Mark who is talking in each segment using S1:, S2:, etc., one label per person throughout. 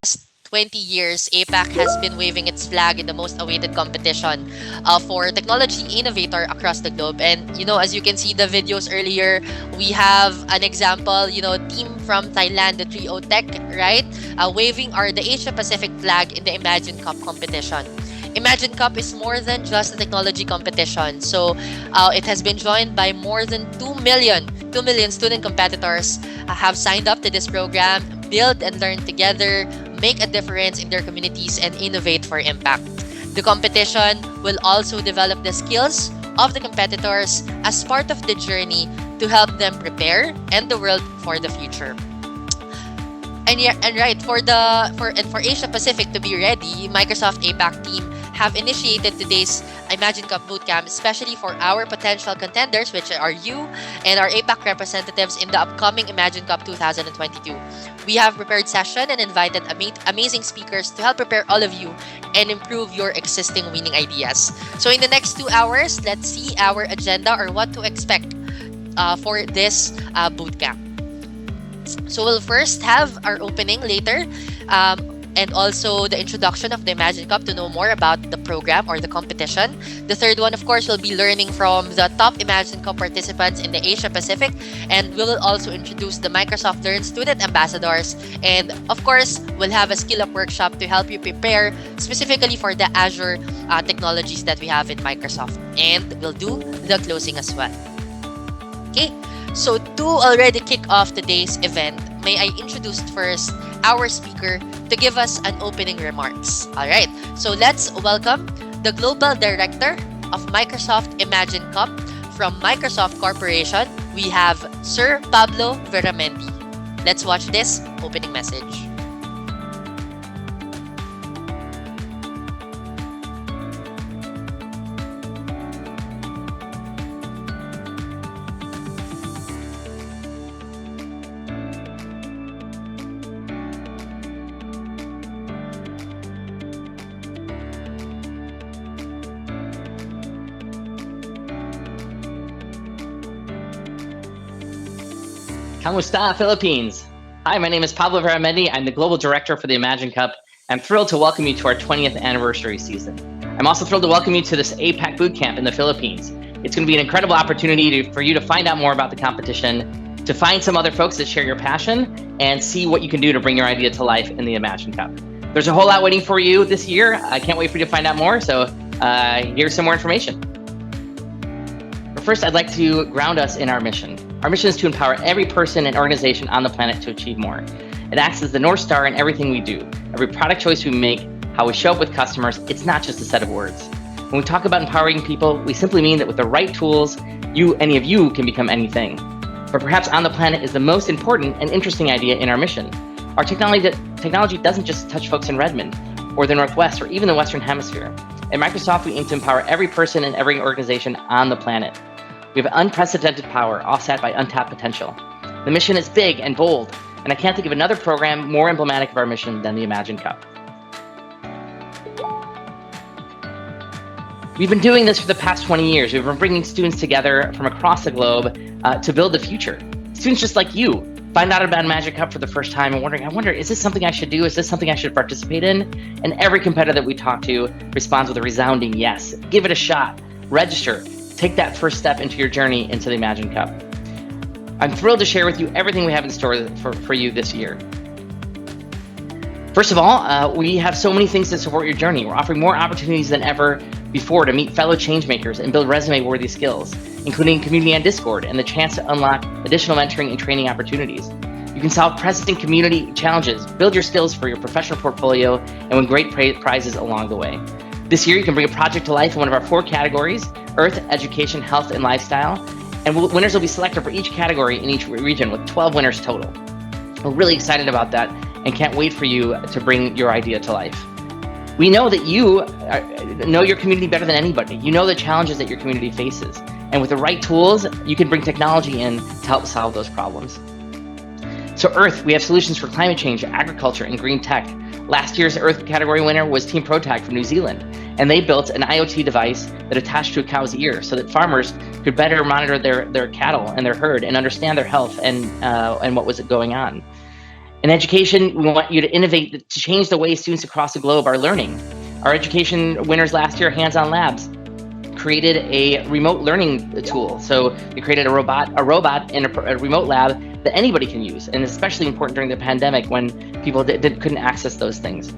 S1: 20 years, APAC has been waving its flag in the most awaited competition for technology innovator across the globe. And, as you can see the videos earlier, we have an example, team from Thailand, the Trio Tech, right? Waving the Asia Pacific flag in the Imagine Cup competition. Imagine Cup is more than just a technology competition. So it has been joined by more than 2 million student competitors have signed up to this program, build and learn together, make a difference in their communities, and innovate for impact. The competition will also develop the skills of the competitors as part of the journey to help them prepare and the world for the future. For Asia Pacific to be ready, Microsoft APAC team have initiated today's Imagine Cup Bootcamp, especially for our potential contenders, which are you and our APAC representatives in the upcoming Imagine Cup 2022. We have prepared session and invited amazing speakers to help prepare all of you and improve your existing winning ideas. So in the next 2 hours, let's see our agenda or what to expect for this bootcamp. So we'll first have our opening later, and also the introduction of the Imagine Cup to know more about the program or the competition. The third one, of course, will be learning from the top Imagine Cup participants in the Asia Pacific, and we will also introduce the Microsoft Learn student ambassadors. And of course, we'll have a skill up workshop to help you prepare specifically for the Azure technologies that we have in Microsoft. And we'll do the closing as well. Okay. So to already kick off today's event, may I introduce first our speaker to give us an opening remarks. All right, so let's welcome the Global Director of Microsoft Imagine Cup from Microsoft Corporation. We have Sir Pablo Veramendi. Let's watch this opening message.
S2: ¿Cómo está, Philippines? Hi, my name is Pablo Veramendi. I'm the Global Director for the Imagine Cup. I'm thrilled to welcome you to our 20th anniversary season. I'm also thrilled to welcome you to this APAC Bootcamp in the Philippines. It's going to be an incredible opportunity for you to find out more about the competition, to find some other folks that share your passion, and see what you can do to bring your idea to life in the Imagine Cup. There's a whole lot waiting for you this year. I can't wait for you to find out more, so here's some more information. But first, I'd like to ground us in our mission. Our mission is to empower every person and organization on the planet to achieve more. It acts as the North Star in everything we do. Every product choice we make, how we show up with customers, it's not just a set of words. When we talk about empowering people, we simply mean that with the right tools, any of you can become anything. But perhaps on the planet is the most important and interesting idea in our mission. Our technology doesn't just touch folks in Redmond or the Northwest or even the Western Hemisphere. At Microsoft, we aim to empower every person and every organization on the planet. We have unprecedented power offset by untapped potential. The mission is big and bold, and I can't think of another program more emblematic of our mission than the Imagine Cup. We've been doing this for the past 20 years. We've been bringing students together from across the globe to build the future. Students just like you find out about Imagine Cup for the first time and I wonder, is this something I should do? Is this something I should participate in? And every competitor that we talk to responds with a resounding yes. Give it a shot, register. Take that first step into your journey into the Imagine Cup. I'm thrilled to share with you everything we have in store for you this year. First of all, we have so many things to support your journey. We're offering more opportunities than ever before to meet fellow changemakers and build resume-worthy skills, including community and Discord and the chance to unlock additional mentoring and training opportunities. You can solve present community challenges, build your skills for your professional portfolio, and win great prizes along the way. This year, you can bring a project to life in one of our 4 categories: Earth, Education, Health, and Lifestyle. And winners will be selected for each category in each region with 12 winners total. We're really excited about that and can't wait for you to bring your idea to life. We know that you know your community better than anybody. You know the challenges that your community faces. And with the right tools, you can bring technology in to help solve those problems. So Earth, we have solutions for climate change, agriculture, and green tech. Last year's Earth category winner was Team ProTag from New Zealand, and they built an IoT device that attached to a cow's ear so that farmers could better monitor their cattle and their herd and understand their health and what was going on. In education, we want you to innovate to change the way students across the globe are learning. Our education winners last year, Hands-On Labs, created a remote learning tool. So they created a robot in a remote lab that anybody can use, and especially important during the pandemic when people couldn't access those things.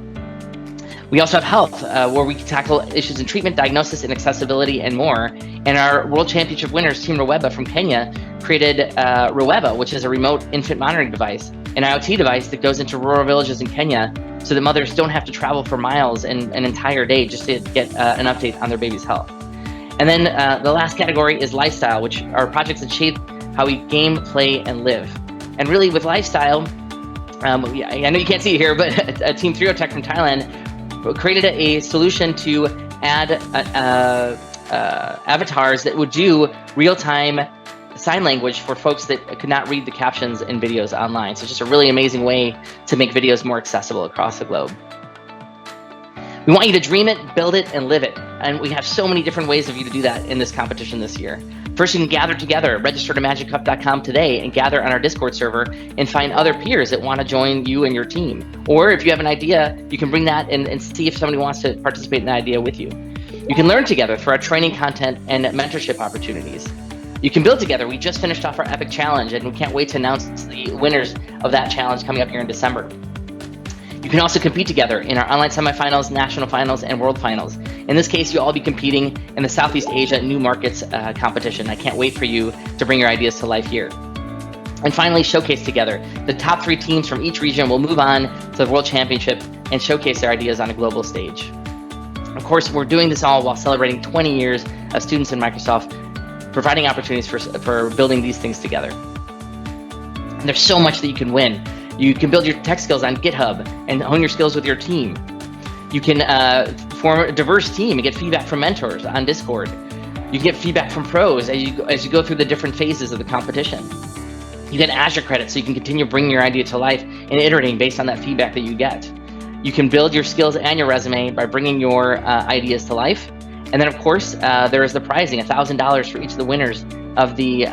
S2: We also have health, where we tackle issues in treatment, diagnosis, and accessibility, and more. And our World Championship winners, Team Rweba from Kenya, created Rweba, which is a remote infant monitoring device, an IoT device that goes into rural villages in Kenya so that mothers don't have to travel for miles and an entire day just to get an update on their baby's health. And then the last category is lifestyle, which are projects that shape how we game, play, and live. And really with lifestyle, I know you can't see it here, but Team 3Tech from Thailand created a solution to add avatars that would do real-time sign language for folks that could not read the captions in videos online. So it's just a really amazing way to make videos more accessible across the globe. We want you to dream it, build it, and live it. And we have so many different ways of you to do that in this competition this year. First, you can gather together, register to MagicCup.com today and gather on our Discord server and find other peers that want to join you and your team. Or if you have an idea, you can bring that and see if somebody wants to participate in that idea with you. You can learn together through our training content and mentorship opportunities. You can build together. We just finished off our Epic Challenge, and we can't wait to announce the winners of that challenge coming up here in December. You can also compete together in our online semifinals, national finals, and world finals. In this case, you'll all be competing in the Southeast Asia New Markets competition. I can't wait for you to bring your ideas to life here. And finally, showcase together. The top 3 teams from each region will move on to the World Championship and showcase their ideas on a global stage. Of course, we're doing this all while celebrating 20 years of students in Microsoft, providing opportunities for building these things together. And there's so much that you can win. You can build your tech skills on GitHub and hone your skills with your team. You can form a diverse team and get feedback from mentors on Discord. You can get feedback from pros as you go through the different phases of the competition. You get Azure credits so you can continue bringing your idea to life and iterating based on that feedback that you get. You can build your skills and your resume by bringing your ideas to life. And then, of course, there is the prizing, $1,000 for each of the winners of the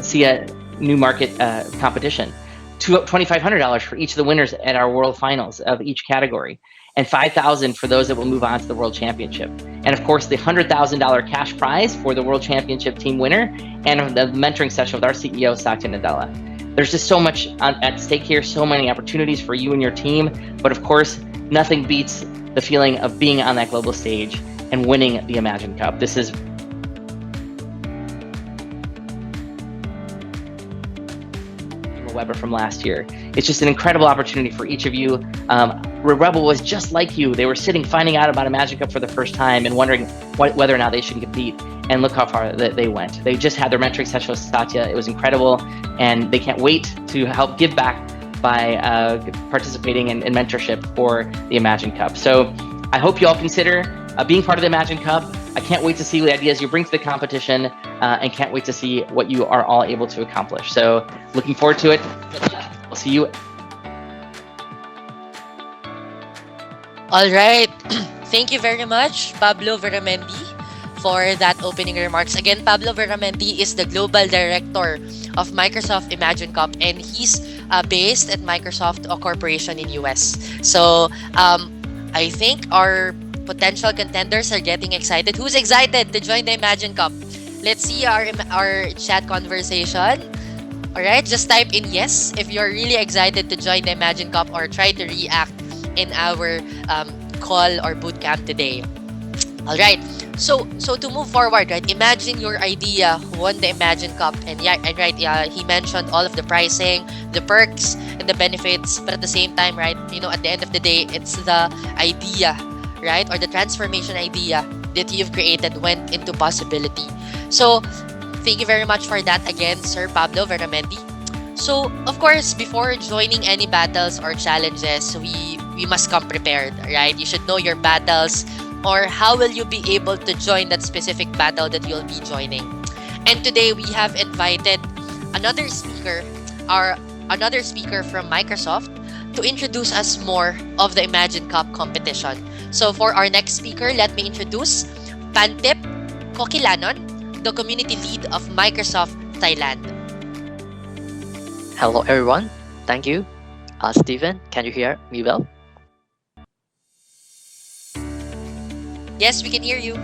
S2: SIA New Market competition. $2,500 for each of the winners at our World Finals of each category, and $5,000 for those that will move on to the World Championship. And of course, the $100,000 cash prize for the World Championship team winner, and the mentoring session with our CEO, Satya Nadella. There's just so much at stake here, so many opportunities for you and your team, but of course, nothing beats the feeling of being on that global stage and winning the Imagine Cup. This is Weber from last year. It's just an incredible opportunity for each of you. Rebel was just like you. They were finding out about Imagine Cup for the first time and wondering whether or not they should compete. And look how far they went. They just had their mentoring session with Satya. It was incredible, and they can't wait to help give back by participating in mentorship for the Imagine Cup. So I hope you all consider being part of the Imagine Cup. I can't wait to see the ideas you bring to the competition, and can't wait to see what you are all able to accomplish. So looking forward to it. We'll see you.
S1: All right. Thank you very much, Pablo Veramendi, for that opening remarks. Again, Pablo Veramendi is the Global Director of Microsoft Imagine Cup, and he's based at Microsoft Corporation in US. So I think our potential contenders are getting excited. Who's excited to join the Imagine Cup? Let's see our chat conversation. All right, just type in yes if you're really excited to join the Imagine Cup, or try to react in our call or bootcamp today. All right. So to move forward, right? Imagine your idea won the Imagine Cup, and he mentioned all of the pricing, the perks, and the benefits. But at the same time, right? At the end of the day, it's the idea, right, or the transformation idea that you've created went into possibility. So thank you very much for that again, Sir Pablo Veramendi. So of course, before joining any battles or challenges, we must come prepared, right? You should know your battles, or how will you be able to join that specific battle that you'll be joining. And today we have invited another speaker from Microsoft to introduce us more of the Imagine Cup competition. So for our next speaker, let me introduce Pantip Kokilanon, the community lead of Microsoft Thailand.
S3: Hello everyone, thank you. Steven, can you hear me well?
S1: Yes, we can hear you.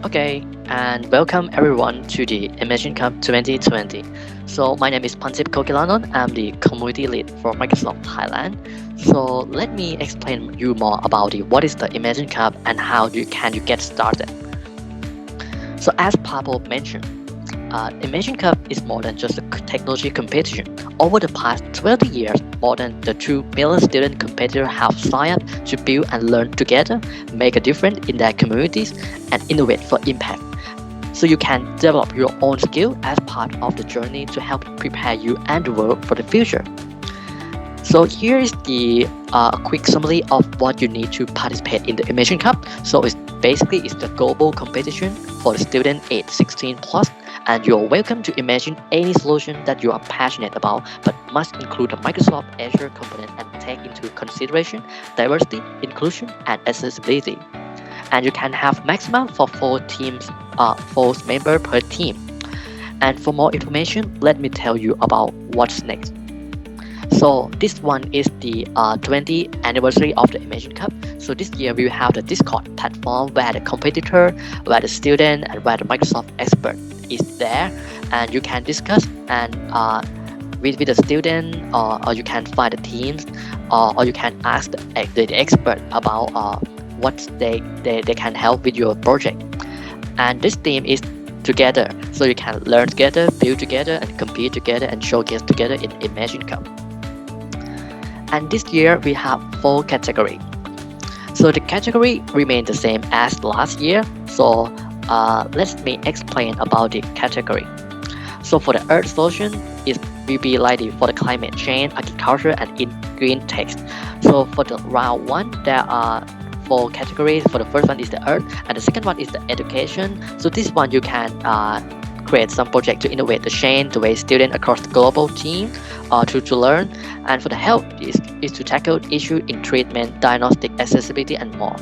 S3: Okay, and welcome everyone to the Imagine Cup 2020. So my name is Pantip Kokilanon. I'm the community lead for Microsoft Thailand. So let me explain you more about what is the Imagine Cup and how you get started. So as Pablo mentioned, Imagine Cup is more than just a technology competition. Over the past 20 years, more than the 2 million student competitors have signed up to build and learn together, make a difference in their communities, and innovate for impact. So you can develop your own skill as part of the journey to help prepare you and the world for the future. So here is the quick summary of what you need to participate in the Imagine Cup. So it's the global competition for the student age 16 plus, and you're welcome to imagine any solution that you are passionate about, but must include the Microsoft Azure component and take into consideration diversity, inclusion, and accessibility. And you can have maximum for 4 members per team. And for more information, let me tell you about what's next. So this one is the 20th anniversary of the Imagine Cup. So this year we will have the Discord platform where the competitor, where the student, and where the Microsoft expert is there, and you can discuss and with the student, or you can find the teams, or you can ask the expert about what they can help with your project. And this team is together, so you can learn together, build together, and compete together, and showcase together in Imagine Cup. And this year we have 4 categories. So the category remain the same as last year. So let me explain about the category. So for the Earth solution, it will be like for the climate change, agriculture, and in green text. So for the round 1, there are 4 categories. For the first one is the Earth, and the second one is the education. So this one you can create some project to innovate the change the way students across the global team to learn. And for the health is to tackle issue in treatment, diagnostic, accessibility, and more.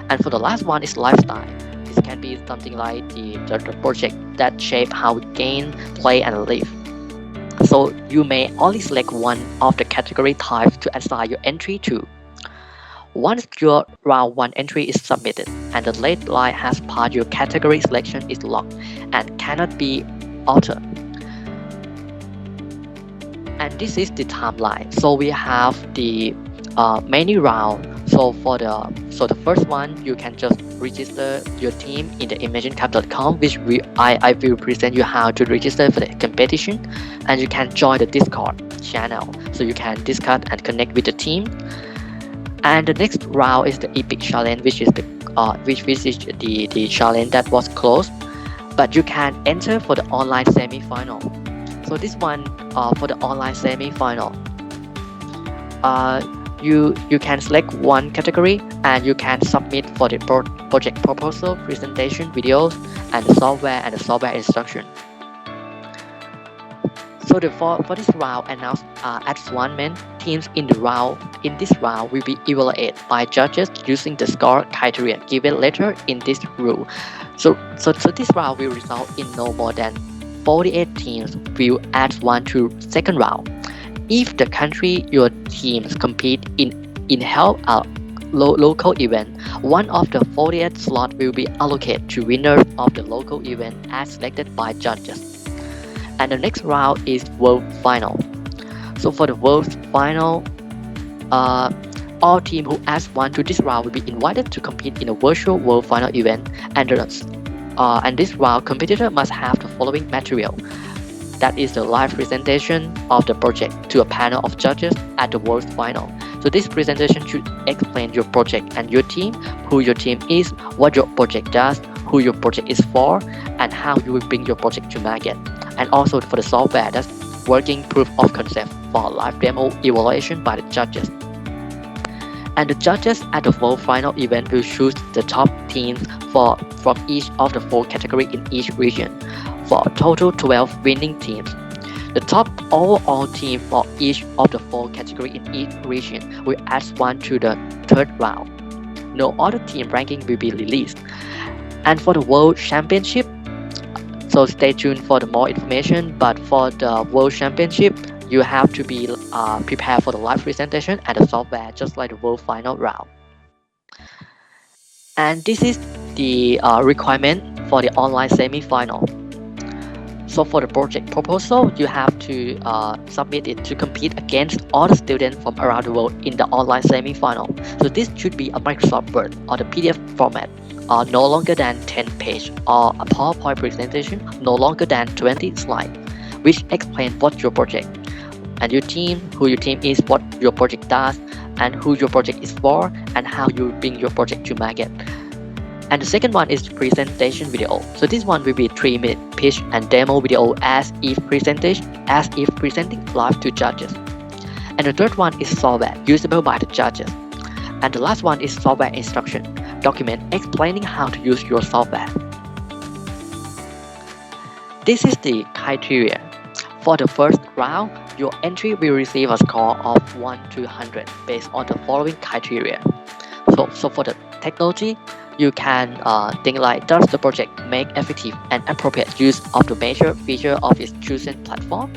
S3: And for the last one is lifestyle. This can be something like the project that shape how we gain, play, and live. So you may only select one of the category types to assign your entry to. Once your round 1 entry is submitted and the late line has passed, your category selection is locked and cannot be altered. And this is the timeline. So we have the many round. So the first one, you can just register your team in the imaginecup.com, which I will present you how to register for the competition, and you can join the Discord channel so you can discuss and connect with the team. And the next round is the Epic Challenge, which is the challenge that was closed, but you can enter for the online semi-final. So this one for the online semi-final, you can select one category and you can submit for the project proposal, presentation, videos, and the software instruction. So for this round announced advancement, teams in this round will be evaluated by judges using the score criteria given later in this rule. So this round will result in no more than 48 teams will advance to second round. If the country your teams compete in held a local event, one of the 48 slots will be allocated to winners of the local event as selected by judges. And the next round is World Final. So for the World Final, all teams who advance to this round will be invited to compete in a virtual World Final event, and this round competitor must have the following material. That is the live presentation of the project to a panel of judges at the World Final. So this presentation should explain your project and your team, who your team is, what your project does, who your project is for, and how you will bring your project to market. And also for the software, that's working proof of concept for live demo evaluation by the judges. And the judges at the World Final event will choose the top teams from each of the 4 categories in each region, for a total 12 winning teams. The top overall team for each of the 4 categories in each region will advance to the third round. No other team ranking will be released. And for the World Championship, So stay tuned for the more information. But for the World Championship, you have to be prepared for the live presentation and the software, just like the World Final round. And this is the requirement for the online semi-final. So for the project proposal, you have to submit it to compete against all the students from around the world in the online semi-final. So this should be a Microsoft Word or the PDF format, no longer than 10 pages, or a PowerPoint presentation no longer than 20 slides, which explain what your project and your team, who your team is, what your project does, and who your project is for, and how you bring your project to market. And the second one is presentation video. So this one will be 3-minute pitch and demo video as if presenting live to judges. And the third one is software usable by the judges. And the last one is software instruction document explaining how to use your software. This is the criteria. For the first round, your entry will receive a score of 1 to 100 based on the following criteria. So for the technology, you can think like, does the project make effective and appropriate use of the major feature of its chosen platform?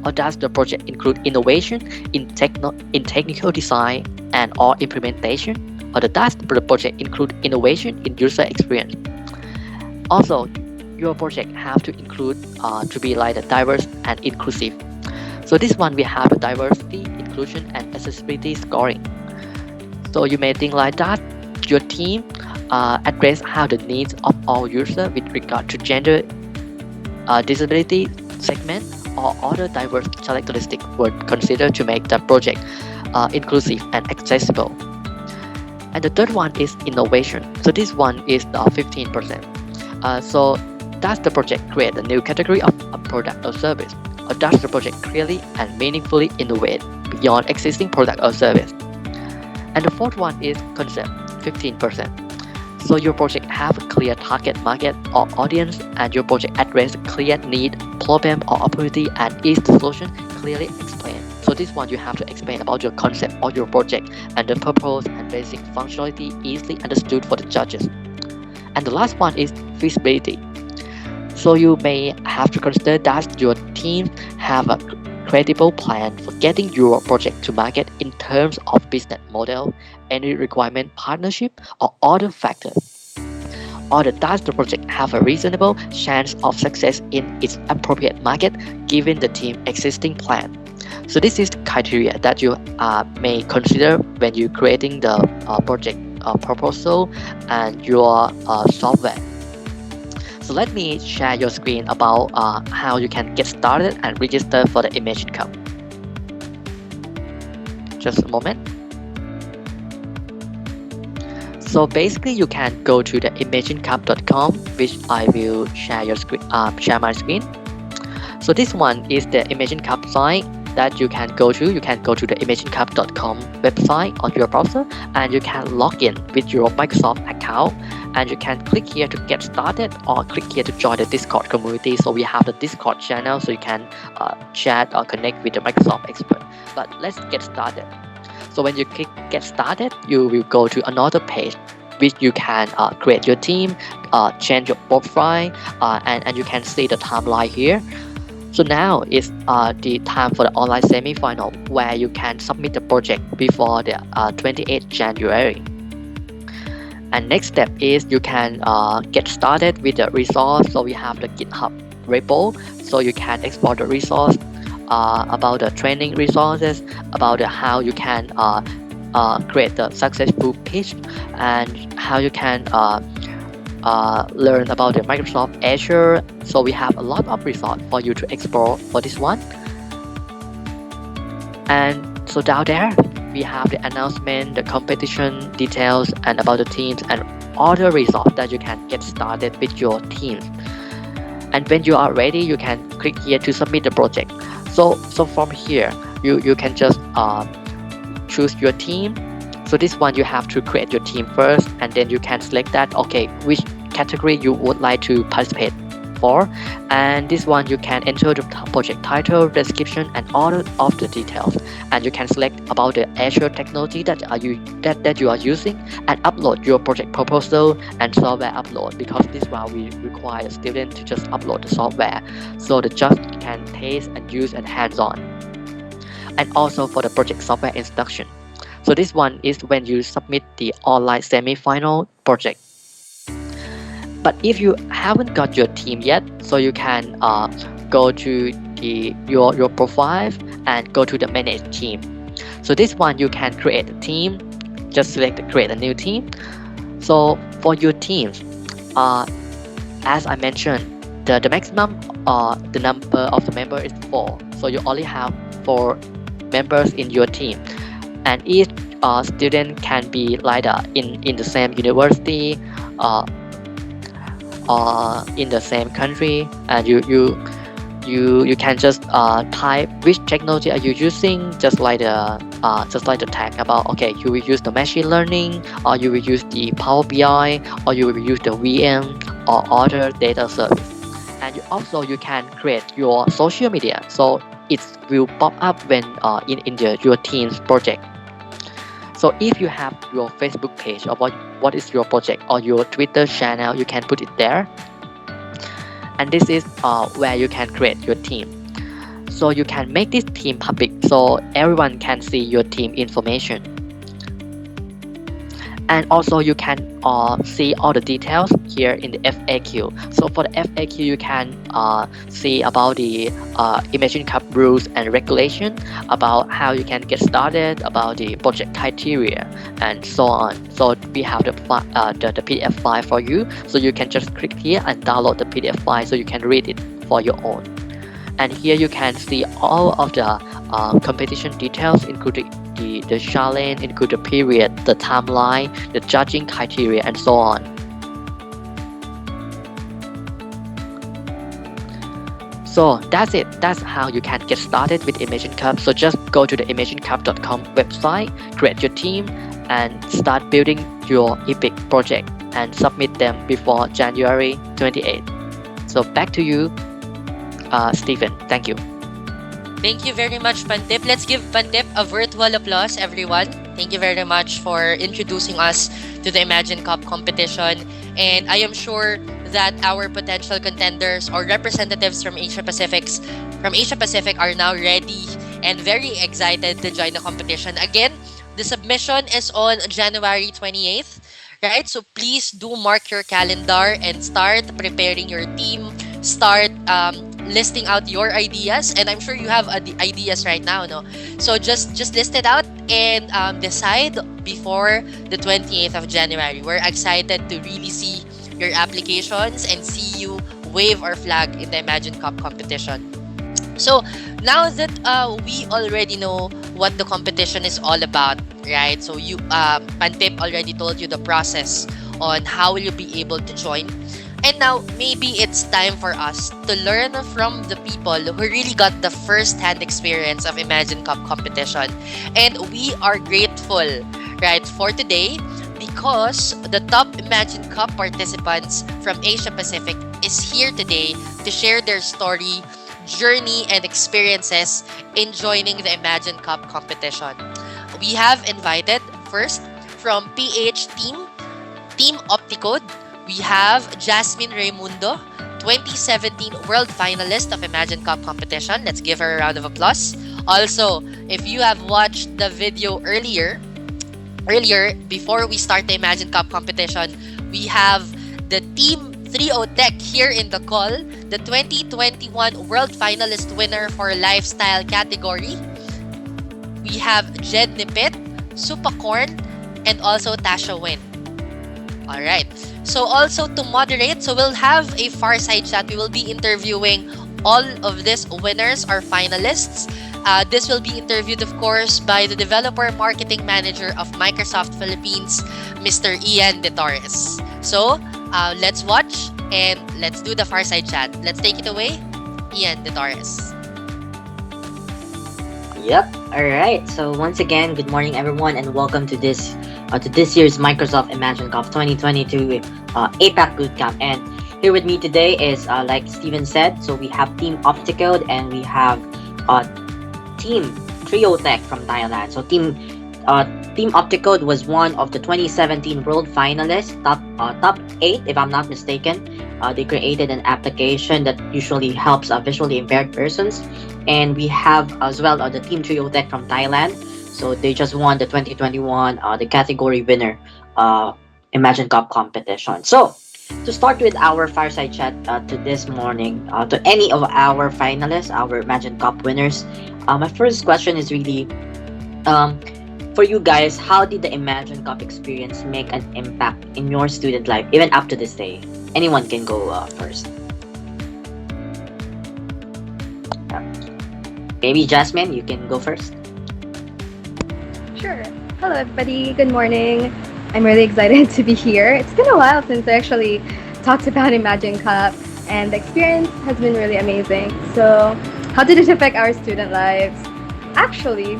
S3: Or does the project include innovation in technical design and or implementation? Or does the project include innovation in user experience? Also, your project have to include to be like diverse and inclusive. So this one we have the diversity, inclusion, and accessibility scoring. So you may think like that your team address how the needs of all users with regard to gender, disability, segment, or other diverse characteristics were considered to make the project inclusive and accessible. And the third one is innovation. So this one is 15%. So does the project create a new category of a product or service? Or does the project clearly and meaningfully innovate beyond existing product or service? And the fourth one is concept, 15%. So your project have a clear target market or audience, and your project address a clear need, problem, or opportunity, and is the solution clearly explained. So this one you have to explain about your concept or your project and the purpose and basic functionality easily understood for the judges. And the last one is feasibility. So you may have to consider that your team have a credible plan for getting your project to market in terms of business model, any requirement, partnership, or other factors. Or does the project have a reasonable chance of success in its appropriate market given the team's existing plan? So this is the criteria that you may consider when you're creating the project proposal and your software. So let me share your screen about how you can get started and register for the Imagine Cup. Just a moment. So basically, you can go to the imaginecup.com, which I will share my screen. So this one is the Imagine Cup site that you can go to. You can go to the imaginecup.com website on your browser, and you can log in with your Microsoft account. And you can click here to get started, or click here to join the Discord community. So we have the Discord channel, so you can chat or connect with the Microsoft expert. But let's get started. So when you click get started, you will go to another page which you can create your team, change your profile, and you can see the timeline here. So now is the time for the online semi-final, where you can submit the project before the 28th January. And next step is you can get started with the resource. So we have the GitHub repo, so you can export the resource about the training resources, about how you can create the successful pitch, and how you can learn about the Microsoft Azure. So we have a lot of resources for you to explore for this one. And so down there we have the announcement, the competition details, and about the teams and other resources that you can get started with your teams. And when you are ready, you can click here to submit the project. So from here you can just choose your team. So this one you have to create your team first, and then you can select that, okay, which category you would like to participate. before. And this one you can enter the project title, description, and all of the details. And you can select about the Azure technology that you are using, and upload your project proposal and software upload, because this one we require the student to just upload the software so the judge can taste and use and hands-on. And also for the project software instruction. So this one is when you submit the online semi-final project. But if you haven't got your team yet, so you can go to your profile and go to the manage team. So this one you can create a team. Just select create a new team. So for your teams, as I mentioned, the maximum the number of the member is 4. So you only have 4 members in your team, and each student can be like in the same university or in the same country, and you can just type which technology are you using, just like the tag about, okay, you will use the machine learning, or you will use the Power BI, or you will use the VM or other data service. And you can create your social media, so it will pop up when in your team's project. So if you have your Facebook page or what is your project, or your Twitter channel, you can put it there. And this is where you can create your team. So you can make this team public so everyone can see your team information. And also you can see all the details here in the FAQ. So for the FAQ, you can see about the Imagine Cup rules and regulation, about how you can get started, about the project criteria, and so on. So we have the PDF file for you. So you can just click here and download the PDF file so you can read it for your own. And here you can see all of the competition details, including the challenge, include the period, the timeline, the judging criteria, and so on. So that's it. That's how you can get started with Imagine Cup. So just go to the imaginecup.com website, create your team, and start building your epic project and submit them before January 28th. So back to you, Stephen. Thank you.
S1: Thank you very much, Pantip. Let's give Pantip a virtual applause, everyone. Thank you very much for introducing us to the Imagine Cup competition. And I am sure that our potential contenders or representatives from Asia Pacific are now ready and very excited to join the competition. Again, the submission is on January 28th, right? So please do mark your calendar and start preparing your team. Start listing out your ideas, and I'm sure you have ideas right now, no? So just list it out and decide before the 28th of January. We're excited to really see your applications and see you wave our flag in the Imagine Cup competition. So now that we already know what the competition is all about, right? So you Pantip already told you the process on how will you be able to join. And now, maybe it's time for us to learn from the people who really got the first-hand experience of Imagine Cup competition. And we are grateful, right, for today, because the top Imagine Cup participants from Asia Pacific is here today to share their story, journey, and experiences in joining the Imagine Cup competition. We have invited, first, from PH Team Opticode, we have Jasmine Raimundo, 2017 World Finalist of Imagine Cup competition. Let's give her a round of applause. Also, if you have watched the video earlier, before we start the Imagine Cup competition, we have the Team 30 Tech here in the call, the 2021 World Finalist winner for Lifestyle category. We have Jed Nipit, Supacorn, and also Tasha Win. Alright, so also to moderate, so we'll have a fireside chat. We will be interviewing all of these winners or finalists. This will be interviewed, of course, by the Developer Marketing Manager of Microsoft Philippines, Mr. Ian De Torres. So, let's watch and let's do the fireside chat. Let's take it away, Ian De Torres.
S4: Yep. All right. So once again, good morning, everyone, and welcome to this year's Microsoft Imagine Cup 2022 APAC Bootcamp. And Here with me today is, like Steven said, so we have Team Opticode and we have Team Trio Tech from Thailand. So Team Opticode was one of the 2017 World Finalists, top 8 if I'm not mistaken. They created an application that usually helps visually impaired persons. And we have as well the Team Trio Tech from Thailand. So they just won the 2021 the category winner Imagine Cup competition. So to start with our fireside chat to this morning, to any of our finalists, our Imagine Cup winners, my first question is really, for you guys, how did the Imagine Cup experience make an impact in your student life, even up to this day? Anyone can go first. Maybe Jasmine, you can go first.
S5: Sure. Hello, everybody. Good morning. I'm really excited to be here. It's been a while since I actually talked about Imagine Cup, and the experience has been really amazing. So, how did it affect our student lives? Actually,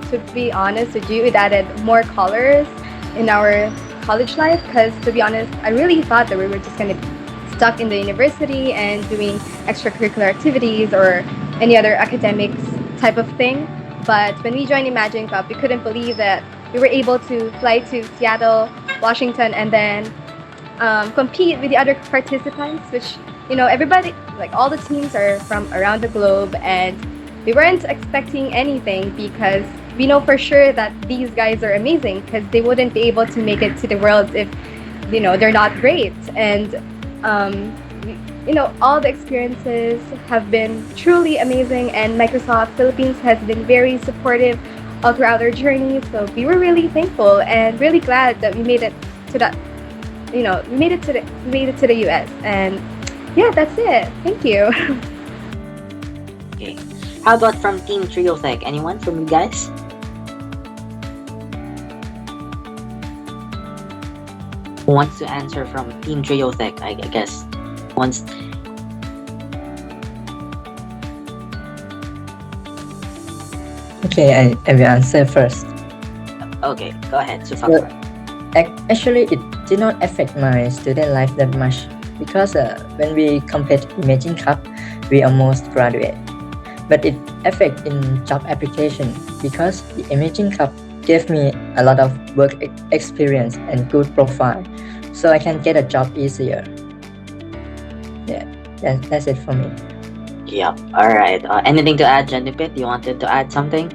S5: to be honest with you, it added more colors in our college life because, to be honest, I really thought that we were just going to be stuck in the university and doing extracurricular activities or any other academics type of thing. But when we joined Imagine Cup, we couldn't believe that we were able to fly to Seattle, Washington, and then compete with the other participants, which, everybody, like all the teams are from around the globe, and we weren't expecting anything because we know for sure that these guys are amazing because they wouldn't be able to make it to the Worlds if, they're not great. And, all the experiences have been truly amazing, and Microsoft Philippines has been very supportive all throughout our journey. So we were really thankful and really glad that we made it to that, we made it to the US. And yeah, that's it. Thank you.
S4: Okay. How about from Team Trio Tech? Anyone from you guys? Who wants to answer from Team Trio Tech? I guess once.
S6: Okay, I will answer first.
S4: Okay, go ahead,
S6: Well,
S4: Sufakar.
S6: Actually, it did not affect my student life that much because when we compete Imagine Cup, we almost graduate. But it affect in job application because the Imagine Cup gave me a lot of work experience and good profile, so I can get a job easier. Yeah, that's it for me.
S4: Yep. All right. Anything to add, Jenipit? You wanted to add something?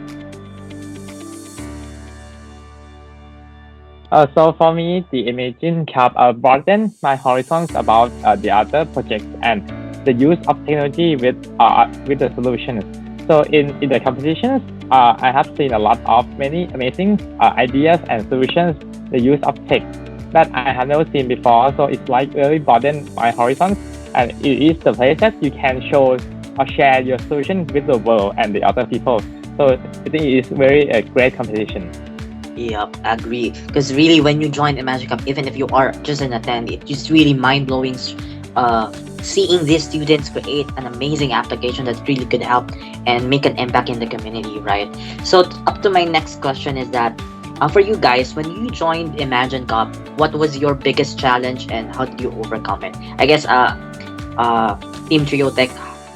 S7: So for me, the Imagine Cup broadened my horizons about the other projects and the use of technology with the solutions. So in the competitions, I have seen a lot of many amazing ideas and solutions, the use of tech that I have never seen before. So it's like really broaden my horizons, and it is the place that you can show or share your solution with the world and the other people. So I think it is very a great competition.
S4: Yep, agree. Because really, when you join Imagine Cup, even if you are just an attendee, it's just really mind blowing. Seeing these students create an amazing application that really could help and make an impact in the community, right? So up to my next question is that, for you guys, when you joined Imagine Cup, what was your biggest challenge and how did you overcome it? I guess Team Trio Tech,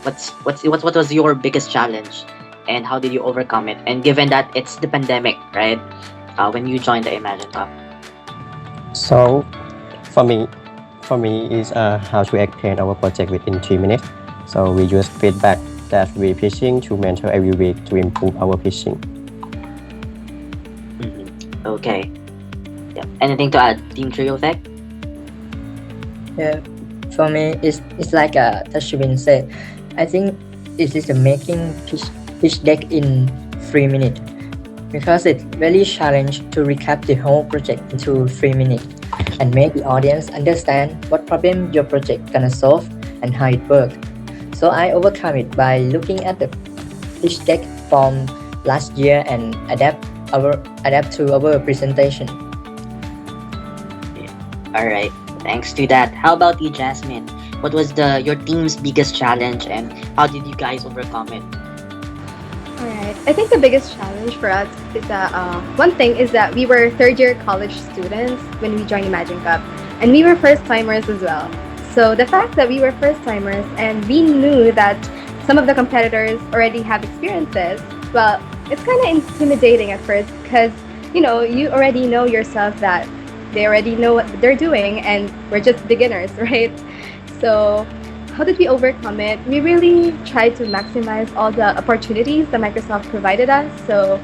S4: what was your biggest challenge and how did you overcome it? And given that it's the pandemic, right? When you joined the Imagine Cup.
S8: So, for me is how to explain our project within 3 minutes. So we use feedback that we pitching to mentor every week to improve our pitching.
S4: Okay. Yep. Anything to add, Team Trio Tech?
S6: Yeah, for me, it's like Tashwin said. I think it is making pitch deck in 3 minutes because it's very challenge to recap the whole project into 3 minutes and make the audience understand what problem your project gonna solve and how it works. So I overcome it by looking at the pitch deck from last year and adapt to our presentation.
S4: All right. Thanks to that. How about you, Jasmine? What was your team's biggest challenge and how did you guys overcome it?
S5: Alright, I think the biggest challenge for us is that one thing is that we were third year college students when we joined Imagine Cup, and we were first timers as well. So the fact that we were first timers and we knew that some of the competitors already have experiences, well, it's kind of intimidating at first because, you know, you already know yourself that they already know what they're doing and we're just beginners, right? So how did we overcome it? We really tried to maximize all the opportunities that Microsoft provided us. So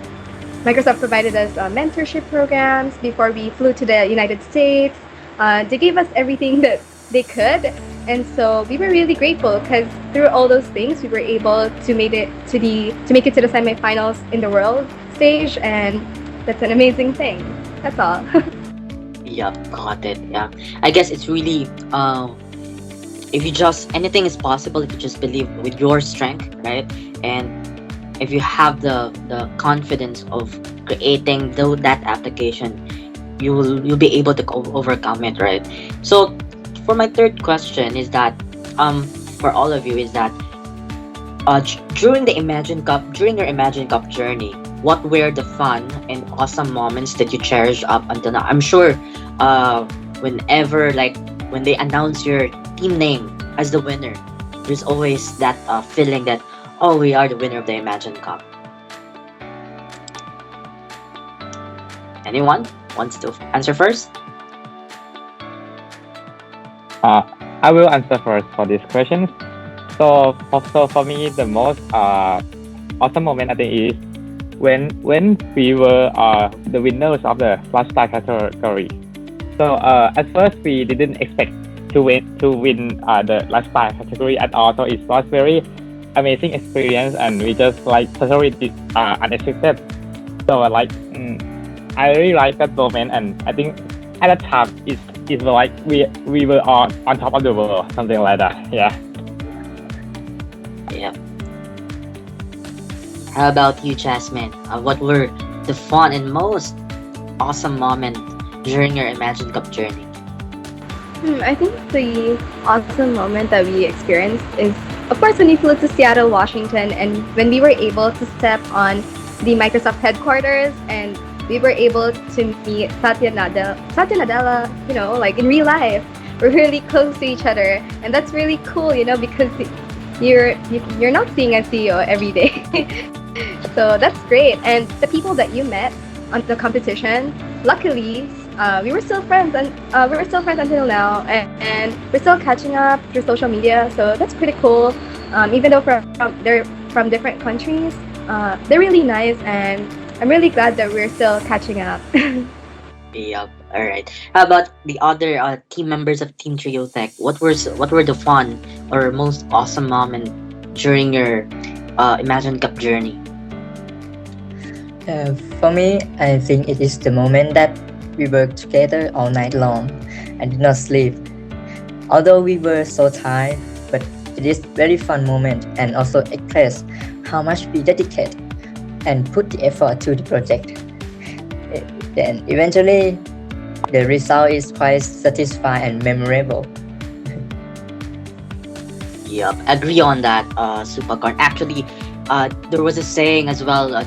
S5: Microsoft provided us mentorship programs before we flew to the United States. They gave us everything that they could, and so we were really grateful because through all those things, we were able to make it to the semifinals in the world stage, and that's an amazing thing. That's all.
S4: Yep, got it. Yeah, I guess it's really if you just anything is possible if you just believe with your strength, right? And if you have the confidence of creating that application, you'll be able to overcome it, right? So for my third question is that for all of you is that during your Imagine Cup journey, what were the fun and awesome moments that you cherished up until now? I'm sure whenever like when they announce your team name as the winner, there's always that feeling that, oh, we are the winner of the Imagine Cup. Anyone wants to answer first?
S7: I will answer first for this question. So for me, the most awesome moment I think is when we were the winners of the lifestyle category. So at first we didn't expect to win the lifestyle category at all. So it was very amazing experience, and we just like totally unexpected. So I really like that moment, and I think at that time it's like we were on top of the world, something like that. Yeah.
S4: Yeah. How about you, Jasmine? What were the fun and most awesome moment during your Imagine Cup journey?
S5: I think the awesome moment that we experienced is, of course, when we flew to Seattle, Washington, and when we were able to step on the Microsoft headquarters and we were able to meet Satya Nadella, you know, like in real life. We're really close to each other, and that's really cool, you know, because you're not seeing a CEO every day. So that's great. And the people that you met on the competition, luckily, we were still friends, and we were still friends until now, and we're still catching up through social media. So that's pretty cool. Even though they're from different countries, they're really nice, and I'm really glad that we're still catching up.
S4: Yep. All right. How about the other team members of Team Trio Tech? What were the fun or most awesome moment during your Imagine Cup journey?
S6: For me, I think it is the moment that we worked together all night long and did not sleep. Although we were so tired, but it is very fun moment and also express how much we dedicate and put the effort to the project. Then eventually, the result is quite satisfying and memorable.
S4: Yep, agree on that, Supakarn. Actually, there was a saying as well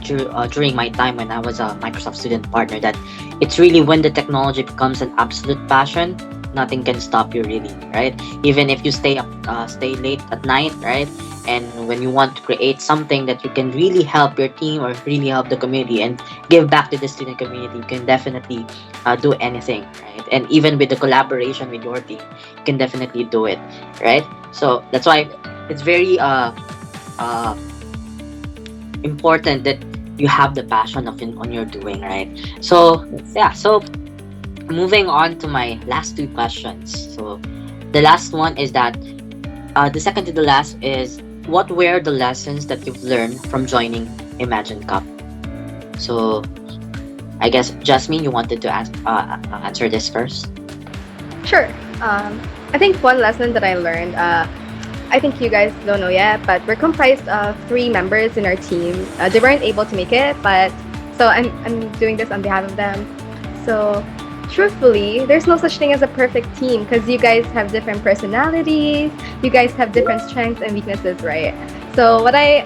S4: during my time when I was a Microsoft student partner that it's really when the technology becomes an absolute passion, nothing can stop you really, right? Even if you stay late at night, right? And when you want to create something that you can really help your team or really help the community and give back to the student community, you can definitely do anything, right? And even with the collaboration with your team, you can definitely do it, right? So that's why it's very important that you have the passion on your doing, right? So yeah, so moving on to my last two questions. So the last one is that the second to the last is, what were the lessons that you've learned from joining Imagine Cup? So I guess Jasmine, you wanted to answer this first.
S5: Sure. I think one lesson that I learned, I think you guys don't know yet, but we're comprised of 3 members in our team. They weren't able to make it, but so I'm doing this on behalf of them. So truthfully, there's no such thing as a perfect team because you guys have different personalities, you guys have different strengths and weaknesses, right? So what I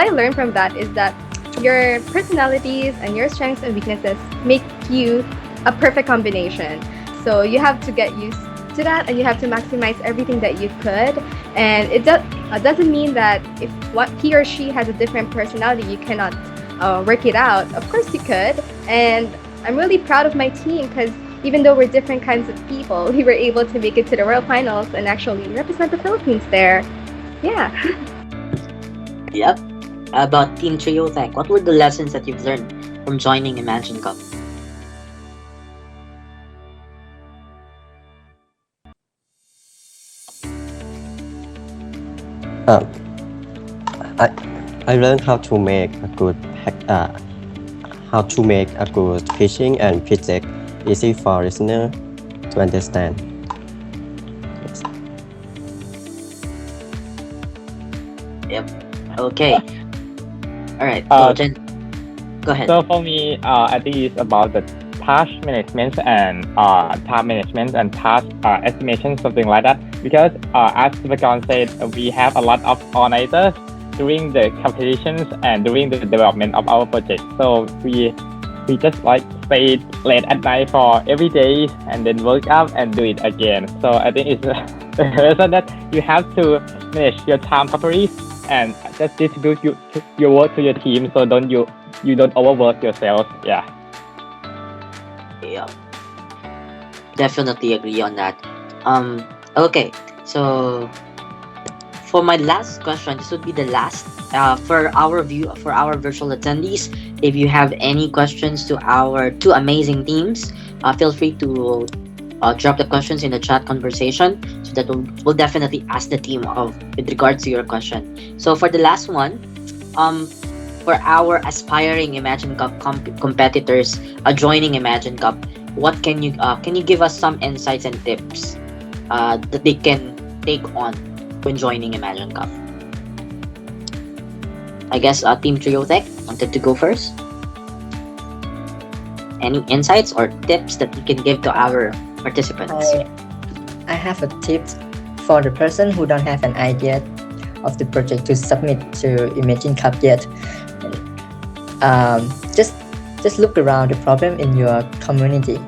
S5: learned from that is that your personalities and your strengths and weaknesses make you a perfect combination. So you have to get used to that, and you have to maximize everything that you could. And it doesn't mean that if what he or she has a different personality, you cannot work it out. Of course you could. And I'm really proud of my team because even though we're different kinds of people, we were able to make it to the World Finals and actually represent the Philippines there. Yeah.
S4: Yep. About Team Trio Tech, what were the lessons that you've learned from joining Imagine Cup?
S8: Uh, I I learned how to make a good pitching and pitch deck easy for listener to understand. Yes.
S4: Yep. Okay. All right. Jen, go ahead.
S7: So for me, I think it's about the task management and time management and task estimation, something like that. Because as Sivakan said, we have a lot of all-nighters during the competitions and during the development of our project. So we just like stay late at night for every day and then work up and do it again. So I think it's the lesson that you have to manage your time properly and just distribute your work to your team, so you don't overwork yourself. Yeah.
S4: Yeah. Definitely agree on that. Okay. So for my last question, this would be the last for our virtual attendees. If you have any questions to our two amazing teams, feel free to drop the questions in the chat conversation, so that we'll definitely ask the team with regards to your question. So for the last one, for our aspiring Imagine Cup competitors joining Imagine Cup, what can you give us some insights and tips that they can take on when joining Imagine Cup? I guess Team Trio Tech wanted to go first. Any insights or tips that you can give to our participants?
S6: I have a tip for the person who don't have an idea of the project to submit to Imagine Cup yet. Just look around the problem in your community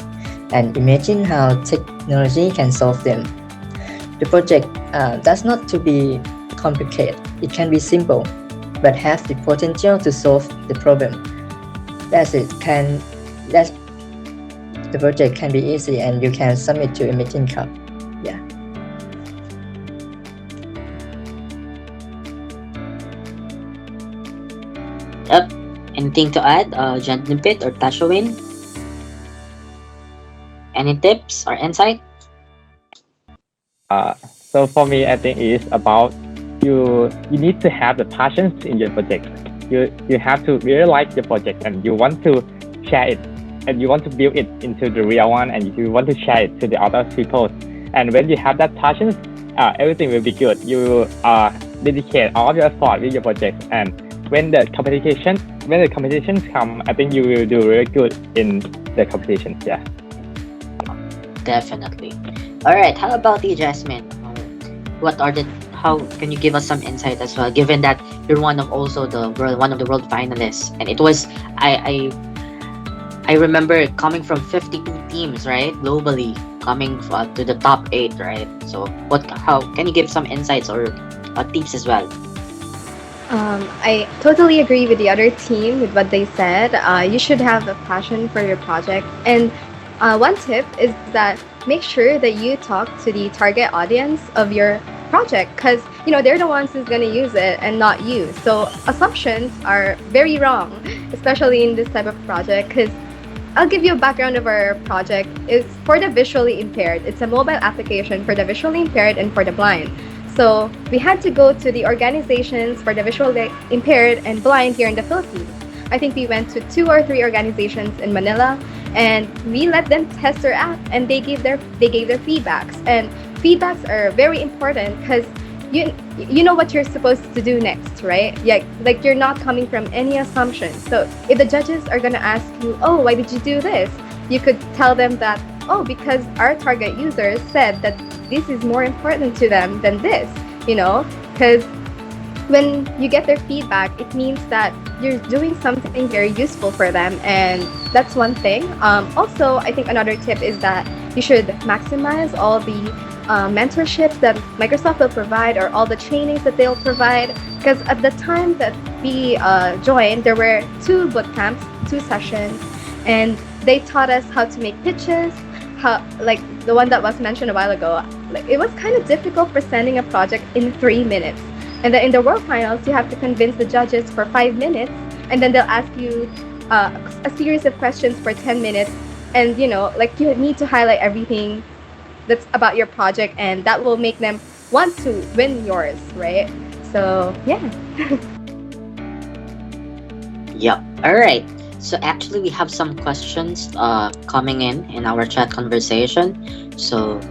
S6: and imagine how technology can solve them. The project does not to be complicated. It can be simple, but have the potential to solve the problem. The project can be easy and you can submit to Imagine Cup. Yeah.
S4: Yep. Anything to add, Jan Limpit or Tashowin? Any tips or insight?
S7: So for me, I think it's about you need to have the passions in your project. You have to really like your project and you want to share it and you want to build it into the real one and you want to share it to the other people. And when you have that passion, everything will be good. You dedicate all your effort with your project, and when the competitions come, I think you will do really good in the competitions. Yeah.
S4: Definitely. All right. How about you, Jasmine? How can you give us some insight as well? Given that you're one of the world finalists, and it was I remember coming from 52 teams, right, globally, coming to the top 8, right? So how can you give some insights or tips as well?
S5: I totally agree with the other team with what they said. You should have a passion for your project. And one tip is that make sure that you talk to the target audience of your project, because they're the ones who's going to use it and not you. So assumptions are very wrong, especially in this type of project, because I'll give you a background of our project. It's for the visually impaired. It's a mobile application for the visually impaired and for the blind. So we had to go to the organizations for the visually impaired and blind here in the Philippines. I think we went to 2 or 3 organizations in Manila, and we let them test their app, and they gave their feedbacks. And feedbacks are very important because you know what you're supposed to do next, right? Yeah, like you're not coming from any assumptions. So if the judges are gonna ask you, oh, why did you do this? You could tell them that, oh, because our target users said that this is more important to them than this, because when you get their feedback, it means that you're doing something very useful for them, and that's one thing. Also, I think another tip is that you should maximize all the mentorships that Microsoft will provide or all the trainings that they'll provide. Because at the time that we joined, there were 2 bootcamps, 2 sessions, and they taught us how to make pitches, how, like the one that was mentioned a while ago, like it was kind of difficult presenting a project in 3 minutes. And then in the World Finals, you have to convince the judges for 5 minutes, and then they'll ask you a series of questions for 10 minutes. And you need to highlight everything that's about your project, and that will make them want to win yours, right? So yeah.
S4: Yep. All right. So actually, we have some questions coming in our chat conversation. So,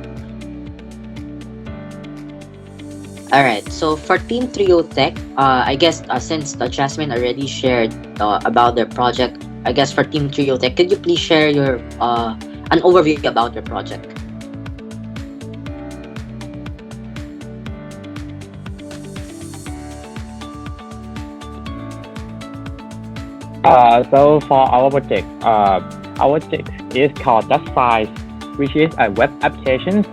S4: all right. So for Team Trio Tech, I guess since Jasmine already shared about their project, I guess for Team Trio Tech, could you please share your an overview about your project?
S7: So for our project is called Just Files, which is a web application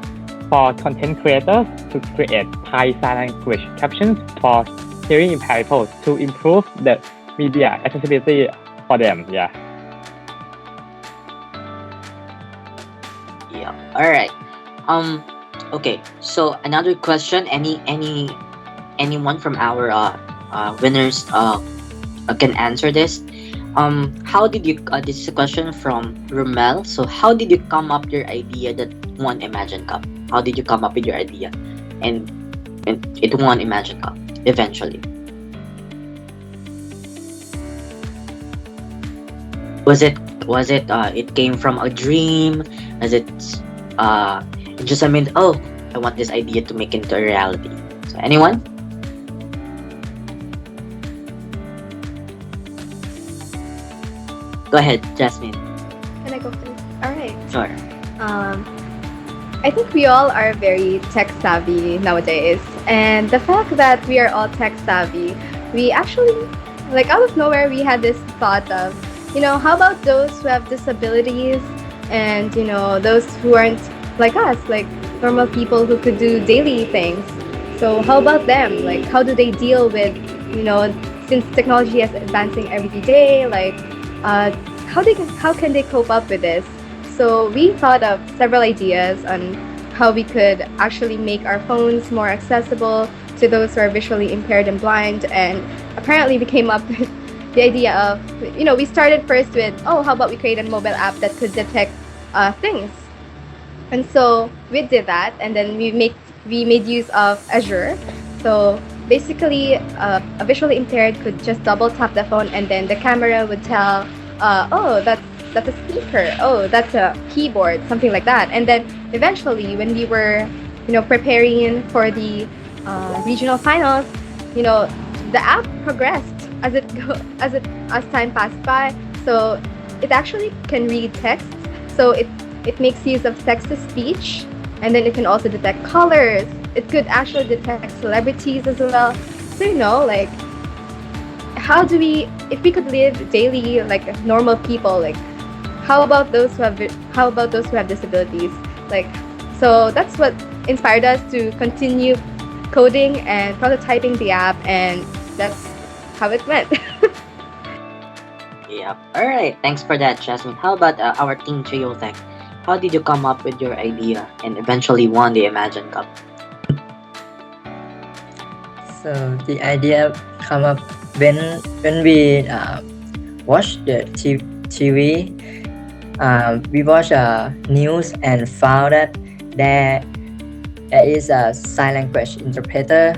S7: for content creators to create Thai sign language captions for hearing impaired people to improve the media accessibility for them. Yeah.
S4: Yeah. All right. Okay. So another question. Anyone from our winners can answer this. How did you? This is a question from Romel. So how did you come up your idea that won Imagine Cup? How did you come up with your idea, and it won Imagine Cup eventually? Was it it came from a dream? Was it just oh, I want this idea to make into a reality? So anyone? Go ahead, Jasmine.
S5: Can I go first? All right.
S4: Sure.
S5: I think we all are very tech savvy nowadays, and the fact that we are all tech savvy, we actually, like out of nowhere, we had this thought of, how about those who have disabilities and those who aren't like us, like normal people who could do daily things. So how about them? Like, how do they deal with, since technology is advancing every day, like how can they cope up with this? So we thought of several ideas on how we could actually make our phones more accessible to those who are visually impaired and blind, and apparently we came up with the idea of, we started first with, how about we create a mobile app that could detect things. And so we did that, and then we made use of Azure. So basically, a visually impaired could just double tap the phone, and then the camera would tell, that's a speaker, that's a keyboard, something like that. And then eventually, when we were preparing for the regional finals, the app progressed as time passed by. So it actually can read text, so it makes use of text to speech, and then it can also detect colors. It could actually detect celebrities as well. So like, if we could live daily like normal people, like how about those who have disabilities? Like, so that's what inspired us to continue coding and prototyping the app, and that's how it went.
S4: Yeah. All right. Thanks for that, Jasmine. How about our Team Trio Tech? How did you come up with your idea and eventually won the Imagine Cup?
S6: So the idea come up when we watch the TV. We watch news and found that there is a sign language interpreter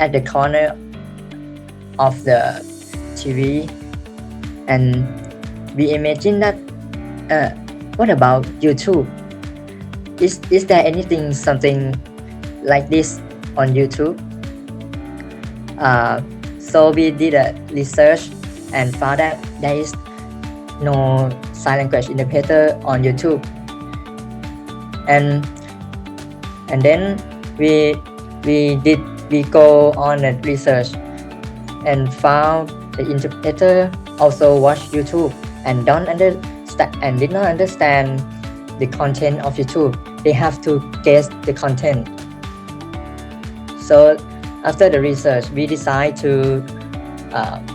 S6: at the corner of the TV, and we imagine that what about YouTube? Is there something like this on YouTube? So we did a research and found that there is no sign language interpreter on YouTube, and then we go on a research and found the interpreter also watch YouTube and did not understand the content of YouTube. They have to guess the content. So after the research, we decide to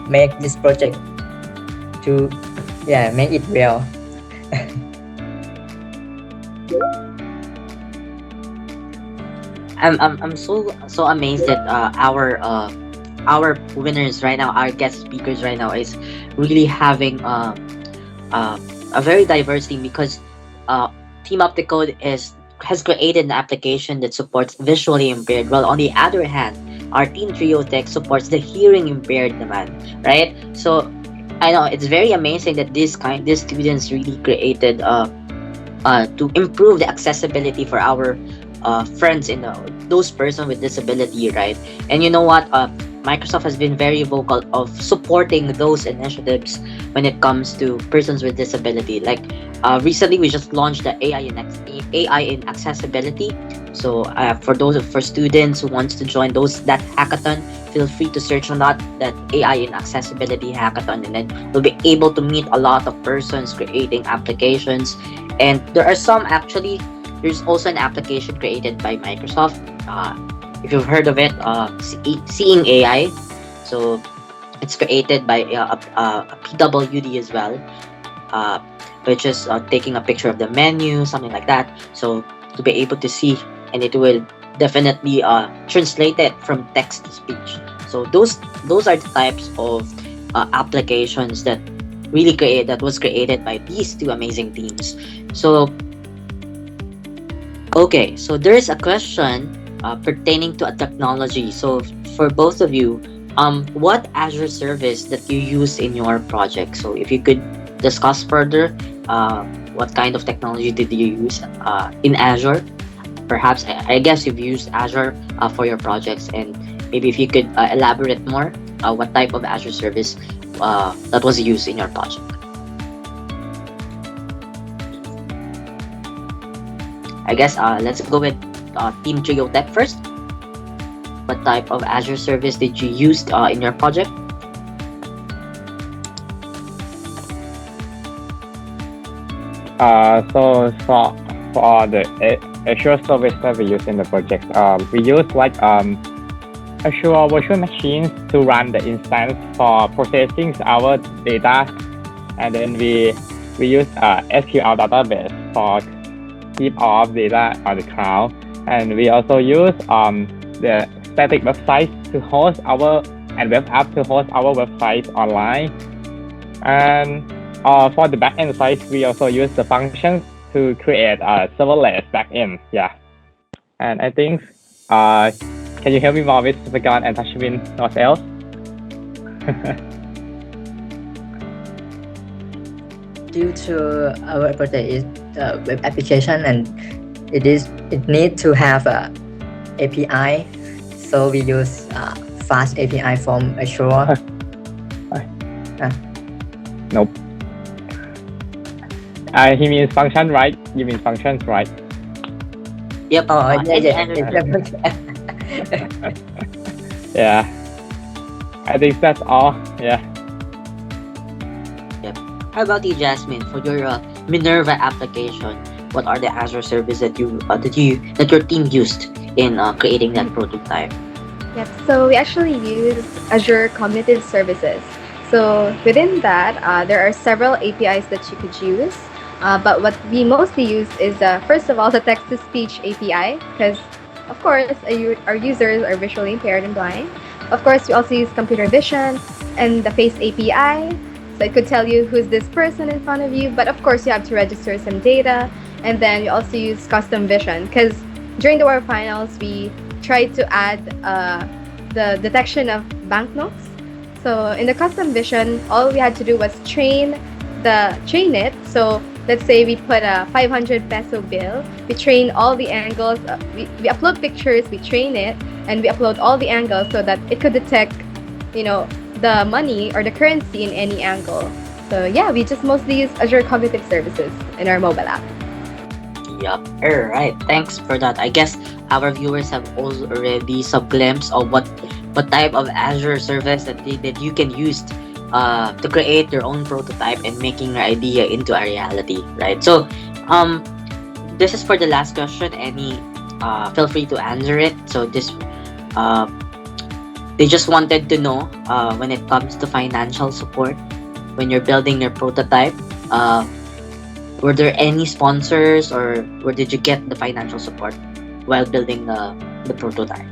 S6: make this project to make it real.
S4: I'm so amazed that our winners right now, our guest speakers right now, is really having a very diverse team, because Team Opticode has created an application that supports visually impaired, while on the other hand, our Team Trio Tech supports the hearing impaired naman, right? So I know it's very amazing that these students really created to improve the accessibility for our friends in those persons with disability, right? And you know what? Microsoft has been very vocal of supporting those initiatives when it comes to persons with disability. Like recently, we just launched the AI in accessibility. So for students who wants to join that hackathon, feel free to search on that AI in accessibility hackathon, and then we'll be able to meet a lot of persons creating applications. And there are some actually. There's also an application created by Microsoft. If you've heard of it, Seeing AI. So it's created by a PWD as well, which is taking a picture of the menu, something like that. So to be able to see, and it will definitely translate it from text to speech. So those are the types of applications that was created by these two amazing teams. So okay, so there is a question pertaining to a technology. So for both of you, what Azure service that you use in your project? So if you could discuss further, what kind of technology did you use in Azure? Perhaps I guess you've used Azure for your projects, and maybe if you could elaborate more, what type of Azure service that was used in your project. I guess let's go with Team Trio Tech first. What type of Azure service did you use in your project?
S7: So for the Azure service that we use in the project, we use like Azure virtual machines to run the instance for processing our data, and then we use SQL database for keep all of data on the cloud, and we also use the static websites to host our and web app to host our websites online. And for the backend side, we also use the functions to create a serverless backend. Yeah, and I think can you help me more with Supergon and Tashwin? What else?
S6: Due to our project is web application, and it needs to have a API, so we use fast API from Azure.
S7: Nope. He means function, right? You mean functions, right?
S4: Yep.
S7: Yeah. I think that's all. Yeah.
S4: Yep. How about you, Jasmine? For your Minerva application, what are the Azure services that your team used in creating that prototype?
S5: Yep. So we actually use Azure Cognitive Services. So within that, there are several APIs that you could use. But what we mostly use is, first of all, the text-to-speech API, because, of course, our users are visually impaired and blind. Of course, we also use computer vision and the face API, so it could tell you who's this person in front of you. But of course, you have to register some data. And then we also use custom vision, because during the War Finals, we tried to add the detection of banknotes. So in the custom vision, all we had to do was train it. So let's say we put a 500 peso bill, we train all the angles, we upload pictures, we train it, and we upload all the angles so that it could detect, the money or the currency in any angle. So yeah, we just mostly use Azure Cognitive Services in our mobile app.
S4: Yup. Alright, thanks for that. I guess our viewers have already some glimpse of what type of Azure service that you can use to create your own prototype and making your idea into a reality, right? So this is for the last question. Any, feel free to answer it. So this, uh, they just wanted to know, when it comes to financial support, when you're building your prototype, were there any sponsors, or where did you get the financial support while building the prototype?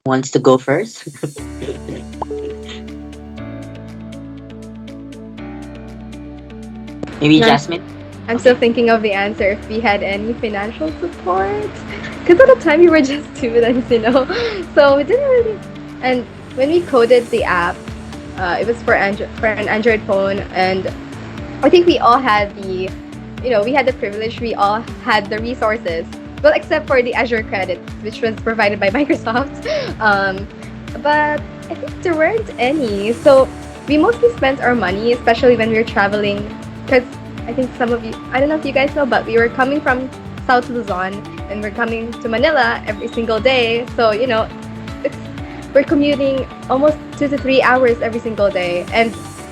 S4: Wants to go first? Maybe
S5: None.
S4: Jasmine?
S5: I'm still thinking of the answer if we had any financial support. Because at the time we were just students, So we didn't really. And when we coded the app, it was for an Android phone, and I think we all had we had the privilege. We all had the resources. Well, except for the Azure credit, which was provided by Microsoft. But I think there weren't any. So we mostly spent our money, especially when we were traveling, because I think some of you, I don't know if you guys know, but we were coming from South Luzon and we're coming to Manila every single day. So, we're commuting almost 2 to 3 hours every single day.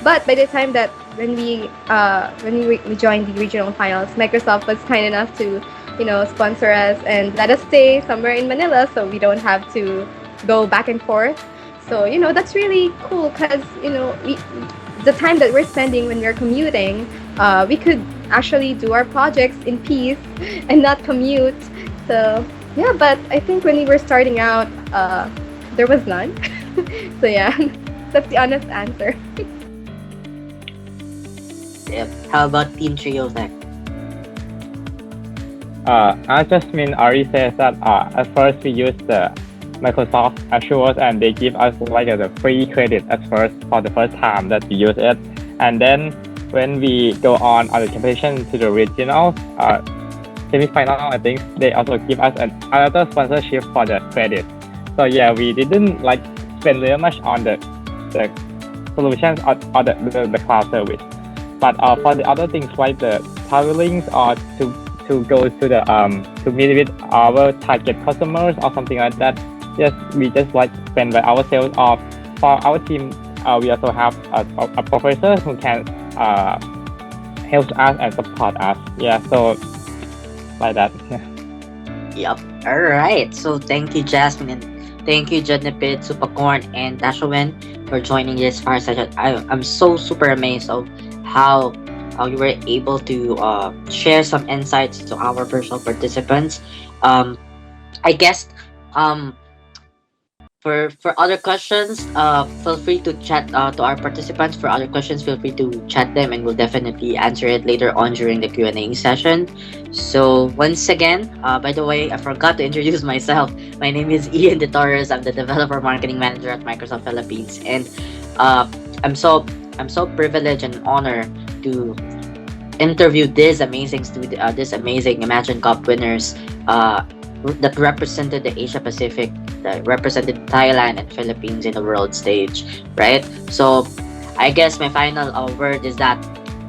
S5: But by the time that when we joined the regional finals, Microsoft was kind enough to, sponsor us and let us stay somewhere in Manila so we don't have to go back and forth. So, that's really cool because, the time that we're spending when we're commuting, we could actually do our projects in peace and not commute. So yeah, but I think when we were starting out, there was none. So yeah, that's the honest answer.
S4: Yep. How about Team Trio Tech?
S7: As Jasmine already said that at first we used the Microsoft Azure, and they give us like the free credit at first for the first time that we use it. And then when we go on the competition to the regional SemiFinal, I think they also give us another sponsorship for the credit. So yeah, we didn't spend very much on the solutions or the cloud service. But for the other things like the traveling or to go to the to meet with our target customers or something like that, yes, we just spend by ourselves. Or for our team, we also have a professor who can help us and support us. Yeah, so like that.
S4: Yep. All right. So thank you, Jasmine, and thank you, Judnipid, Supacorn, and Dashawin for joining this fireside. I'm so super amazed of how you were able to share some insights to our virtual participants. I guess for other questions, feel free to chat to our participants. For other questions, feel free to chat them, and we'll definitely answer it later on during the Q&A session. So once again, by the way, I forgot to introduce myself. My name is Ian De Torres. I'm the Developer Marketing Manager at Microsoft Philippines, and I'm so privileged and honored to interview these amazing this amazing Imagine Cup winners that represented the Asia Pacific, that represented Thailand and Philippines in the world stage, right? So I guess my final word is that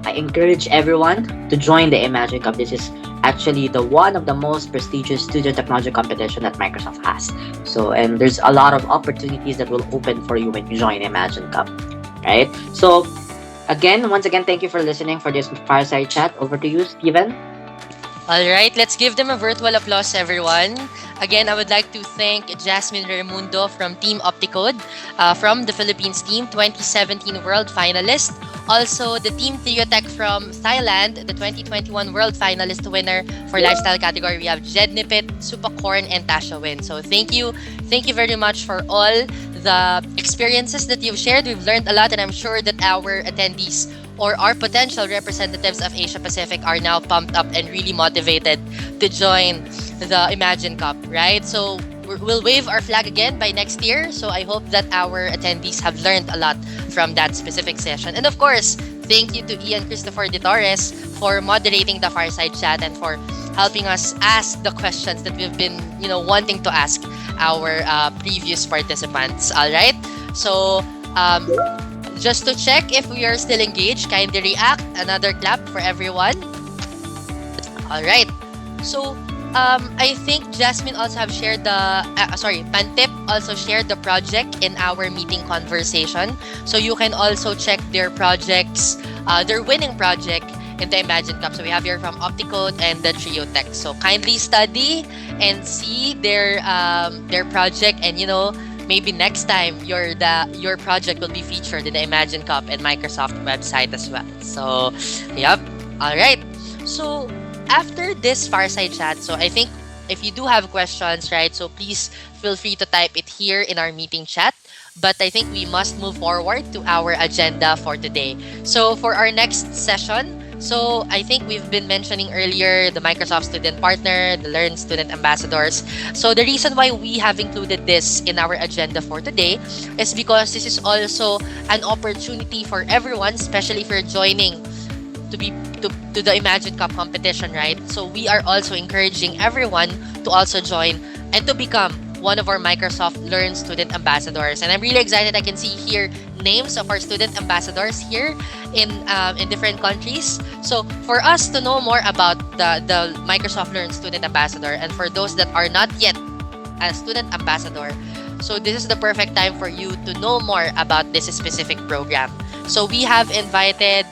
S4: I encourage everyone to join the Imagine Cup. This is actually the one of the most prestigious student technology competition that Microsoft has. So, and there's a lot of opportunities that will open for you when you join Imagine Cup, right? So once again, thank you for listening for this fireside chat. Over to you, Steven.
S1: All right, let's give them a virtual applause, everyone. Again, I would like to thank Jasmine Raimundo from Team Opticode, from the Philippines team, 2017 World Finalist. Also, the Team Triotech from Thailand, the 2021 World Finalist winner for lifestyle category. We have Jednipit, Supacorn, and Tasha Win. So thank you very much for all the experiences that you've shared. We've learned a lot, and I'm sure that our attendees or our potential representatives of Asia Pacific are now pumped up and really motivated to join the Imagine Cup, right? So we'll wave our flag again by next year. So I hope that our attendees have learned a lot from that specific session. And of course, thank you to Ian Christopher De Torres for moderating the fireside chat and for helping us ask the questions that we've been, wanting to ask our previous participants. All right. So just to check if we are still engaged, kindly react. Another clap for everyone. All right. So I think Jasmine also have shared Pantip also shared the project in our meeting conversation. So you can also check their projects, their winning project in the Imagine Cup. So we have here from Opticode and the Trio Tech. So kindly study and see their project, and maybe next time your project will be featured in the Imagine Cup and Microsoft website as well. So, yep. All right. So after this fireside chat, so I think if you do have questions, right, so please feel free to type it here in our meeting chat. But I think we must move forward to our agenda for today. So for our next session, so I think we've been mentioning earlier the Microsoft Student Partner, the Learn Student Ambassadors. So the reason why we have included this in our agenda for today is because this is also an opportunity for everyone, especially if you're joining to the Imagine Cup competition, right? So we are also encouraging everyone to also join and to become one of our Microsoft Learn Student Ambassadors. And I'm really excited. I can see here names of our student ambassadors here in different countries. So for us to know more about the Microsoft Learn Student Ambassador, and for those that are not yet a student ambassador, so this is the perfect time for you to know more about this specific program. So we have invited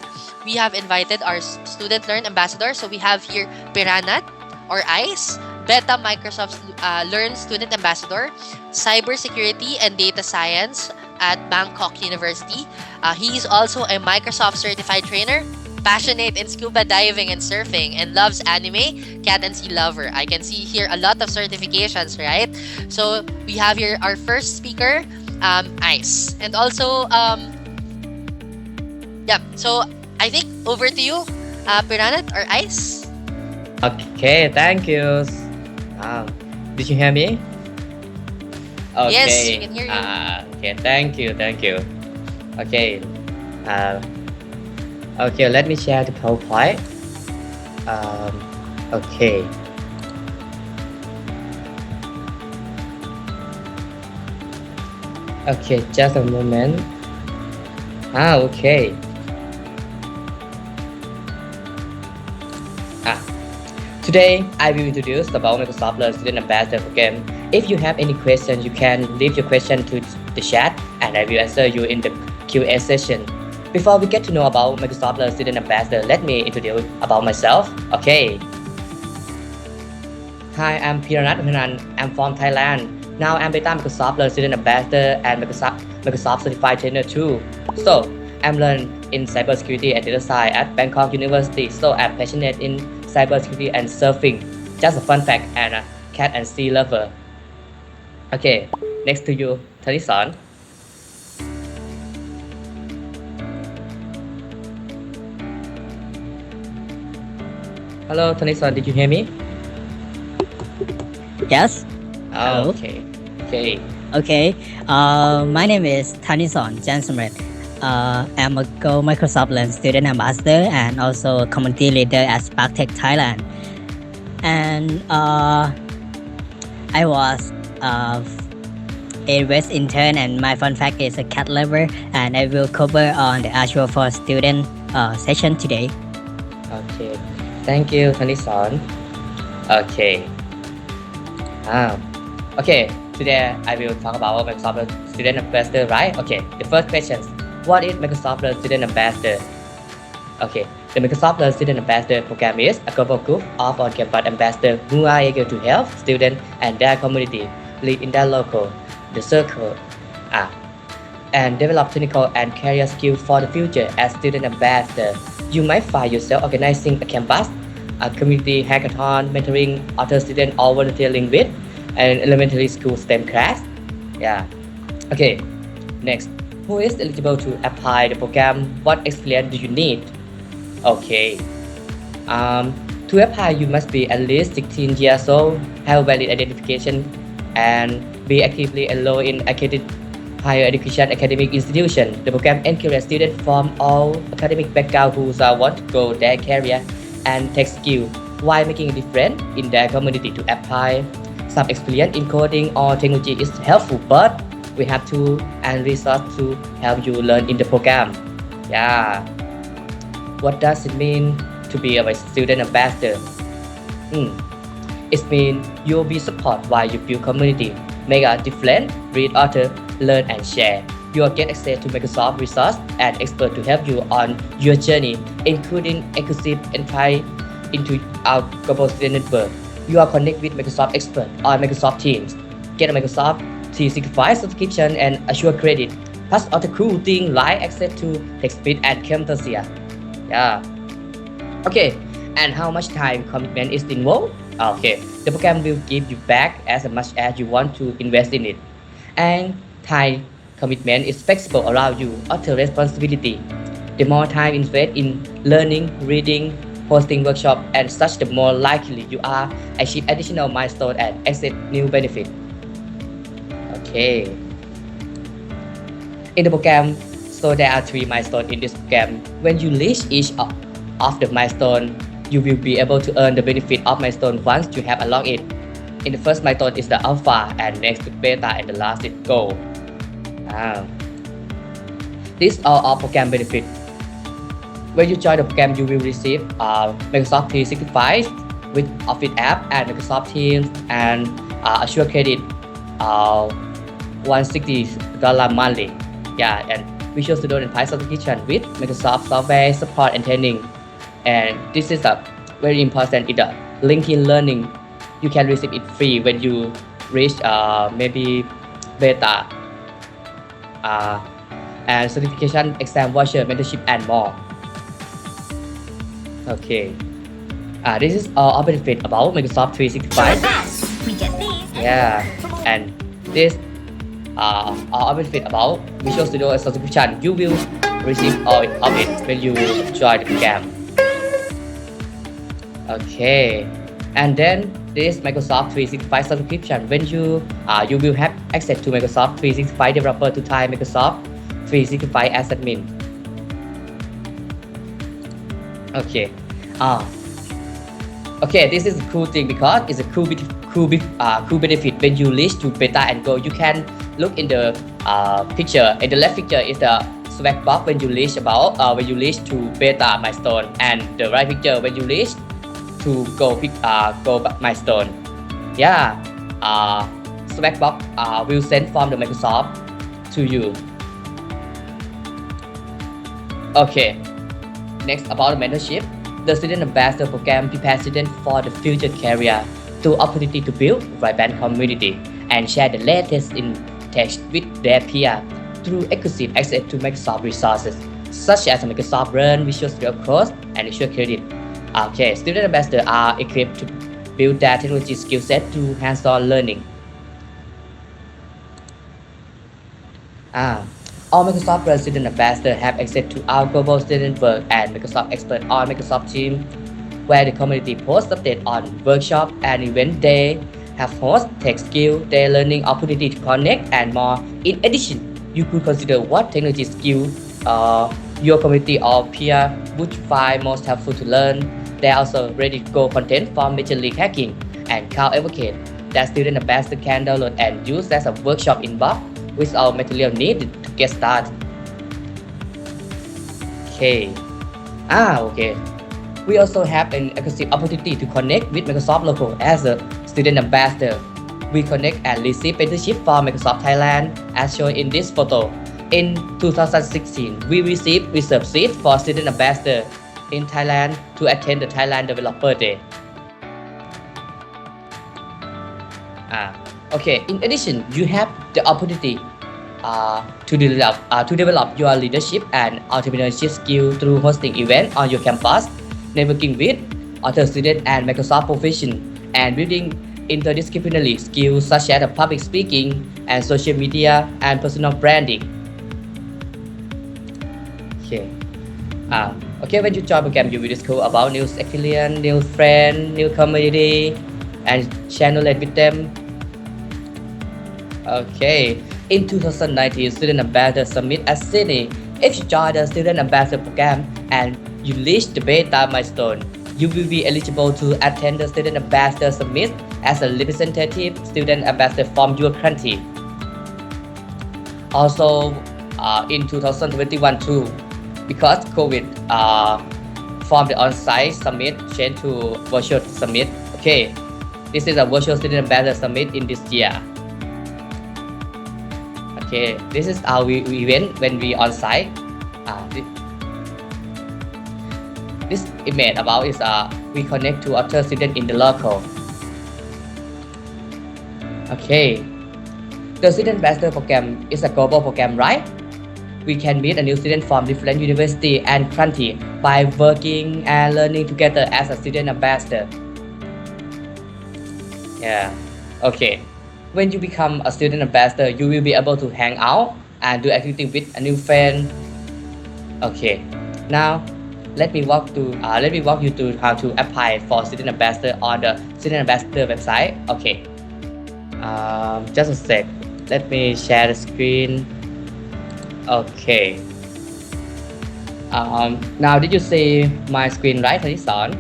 S1: our student learn ambassador. So we have here Piranat or ICE, Beta Microsoft Learn Student Ambassador, Cybersecurity and Data Science at Bangkok University. He is also a Microsoft certified trainer, passionate in scuba diving and surfing, and loves anime, cat and sea lover. I can see here a lot of certifications, right? So we have here our first speaker, ICE. And also, so I think over to you, Piranat or ICE.
S9: Okay, thank you. Did you hear me? Okay.
S1: Yes, we can hear you.
S9: Okay, thank you. Okay. Okay, let me share the PowerPoint. Okay. Okay, just a moment. Okay. Today, I will introduce about Microsoft Learn Student Ambassador program. If you have any questions, you can leave your question to the chat and I will answer you in the Q&A session. Before we get to know about Microsoft Learn Student Ambassador, let me introduce about myself. Okay. Hi, I'm Piranat Hanan. I'm from Thailand. Now I'm Beta Microsoft Learn Student Ambassador and Microsoft Certified Trainer too. So, I'm learning in cybersecurity and data science at Bangkok University. So I'm passionate in cybersecurity and surfing. Just a fun fact, and a cat and sea lover. Okay, next to you, Tanisan. Hello, Tanisan, did you hear me?
S10: Yes.
S9: Oh,
S10: Hello.
S9: Okay.
S10: My name is Tanison Jansamret. I'm a Go Microsoft Learn Student Ambassador and also a community leader at Spark Tech Thailand. And I was a West intern, and my fun fact is a cat lover, and I will cover on the Azure for Student session today.
S9: Okay, thank you, Tanisan. Okay. Okay, today I will talk about Microsoft Learn Student Ambassador, right? Okay, the first question. What is Microsoft Learn Student Ambassador? Okay, the Microsoft Learn Student Ambassador program is a global group of on-campus ambassadors who are eager to help students and their community lead in their the circle, and develop technical and career skills for the future. As student ambassador, you might find yourself organizing a campus, a community hackathon, mentoring other students, or volunteering with an elementary school STEM class. Yeah. Okay. Next. Who is eligible to apply the program? What experience do you need? Okay. To apply, you must be at least 16 years old, have valid identification, and be actively enrolled in higher education academic institution. The program encourages students from all academic backgrounds who want to grow their career and tech skill while making a difference in their community to apply. Some experience in coding or technology is helpful, but we have tools and resources to help you learn in the program. Yeah. What does it mean to be a student ambassador? It means you'll be supported while you build community, make a difference, read author, learn and share. You'll get access to Microsoft resource and experts to help you on your journey, including exclusive insight into our global student network. You are connect with Microsoft expert on Microsoft Teams. Get a Microsoft 365 subscription and Azure credit. Plus other cool things like access to TechSpeed and Camtasia. Yeah. Okay. And how much time commitment is involved? Okay. The program will give you back as much as you want to invest in it. And time commitment is flexible around you other responsibility. The more time invested in learning, reading, hosting workshop and such, the more likely you are achieve additional milestone and access new benefit. Okay. In the program, so there are 3 milestones in this program. When you reach each of the milestone, you will be able to earn the benefit of milestone once you have unlocked it. In the first milestone is the alpha, and next is beta, and the last is gold. These are all program benefits. When you join the program, you will receive Microsoft 365 with Office app and Microsoft Teams and Azure credit, $160 monthly. Yeah, and Visual Studio and Python subscription with Microsoft software support and training. And this is a very important. It's a LinkedIn Learning. You can receive it free when you reach maybe beta, and certification, exam voucher, mentorship, and more. Okay. This is all benefit about Microsoft 365.
S11: We get these.
S9: Yeah, and this all benefit about Visual Studio subscription. You will receive all of it when you join the program. Okay, and then this Microsoft 365 subscription. When you will have access to Microsoft 365 developer to try Microsoft 365 as admin. Okay. Okay, this is a cool thing because it's a cool benefit. When you reach to beta and go, you can look in the picture. In the left picture is the swag box when you reach to beta milestone, and the right picture when you reach to go milestone. Yeah, swag box will send from the Microsoft to you. Okay. Next, about the mentorship. The Student Ambassador Program prepares students for the future career through opportunity to build vibrant community and share the latest in tech with their peers through exclusive access to Microsoft resources such as Microsoft Learn, Visual Studio Code, and Azure Credit. Okay, Student Ambassadors are equipped to build their technology skill set through hands-on learning. All Microsoft Learn Student Ambassadors have access to our global student network and Microsoft expert on Microsoft Teams, where the community posts updates on workshop and event. They have host, tech skill, their learning opportunity to connect, and more. In addition, you could consider what technology skill your community or peer would find most helpful to learn. They are also ready-to-go content from Major League Hacking and Cloud Advocate that Student Ambassador can download and use as a workshop inbox with all material needed to get started. Okay. Okay. We also have an exclusive opportunity to connect with Microsoft local as a student ambassador. We connect and receive mentorship from Microsoft Thailand as shown in this photo. In 2016, we received reserved seat for student ambassador in Thailand to attend the Thailand Developer Day. Okay. In addition, you have the opportunity to develop your leadership and entrepreneurship skill through hosting events on your campus, networking with other students and Microsoft professionals, and building interdisciplinary skills such as public speaking and social media and personal branding. Okay. Okay, when you join program, you will discover about new experience, new friends, new community, and share knowledge with them. Okay. In 2019, Student Ambassador Summit at Sydney. If you join the Student Ambassador Program and you reach the beta milestone, you will be eligible to attend the Student Ambassador Summit as a representative student ambassador from your country. Also, in 2021 too, because COVID, from the on-site summit changed to virtual summit. Okay, this is a virtual student ambassador summit in this year. Okay, this is our event when we on site. This image about is we connect to other students in the local. Okay, the student ambassador program is a global program, right? We can meet a new student from different university and country by working and learning together as a student ambassador. Yeah. Okay. When you become a student ambassador, you will be able to hang out and do activity with a new friend. Okay. Now, let me walk you through how to apply for student ambassador on the student ambassador website. Okay. Just a sec. Let me share the screen. Okay. Now did you see my screen right, Hanison?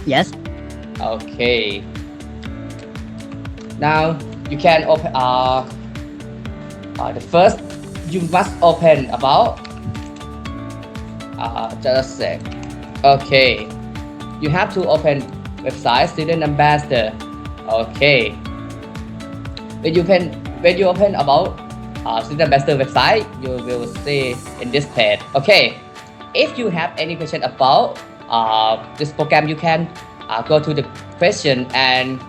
S10: Yes.
S9: Okay. Now you can open the first you must open about just a sec. Okay. You have to open website student ambassador. Okay. When you open about student ambassador website, you will see in this page. Okay. If you have any question about this program, you can go to the question and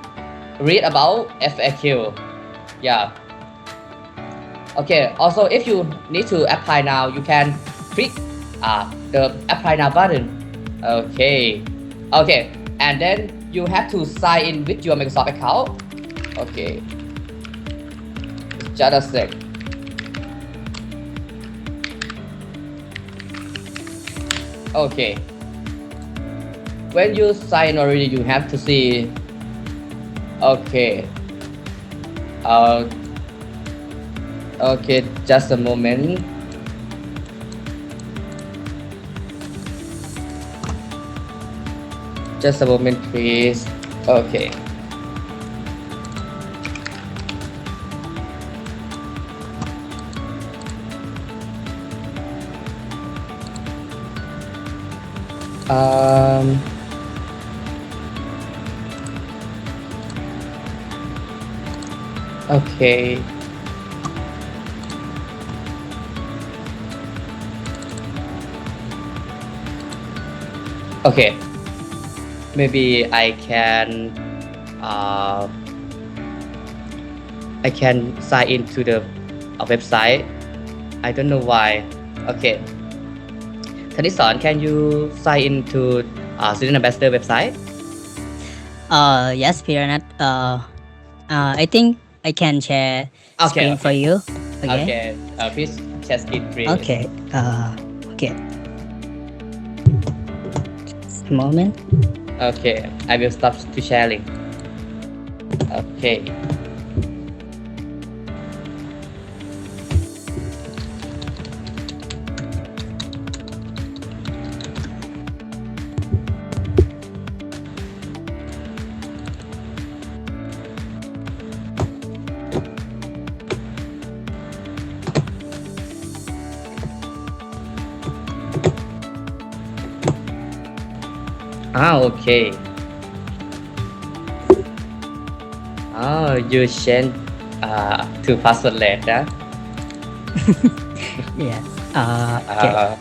S9: read about FAQ. Yeah. Okay. Also, if you need to apply now, you can click the apply now button. Okay. Okay. And then you have to sign in with your Microsoft account. Okay. Just a sec. Okay. When you sign already, you have to see. Okay. Okay, just a moment. Just a moment, please. Okay. Okay. Okay. Maybe I can sign into the website. I don't know why. Okay. Tanison, can you sign into student ambassador website?
S10: Yes, Piranat. I think I can share screen for you. Okay.
S9: Okay. Please share screen, please.
S10: Okay. Okay. Just a moment.
S9: Okay. I will stop to sharing. Okay. Okay. You change to password later.
S10: Yes. Okay.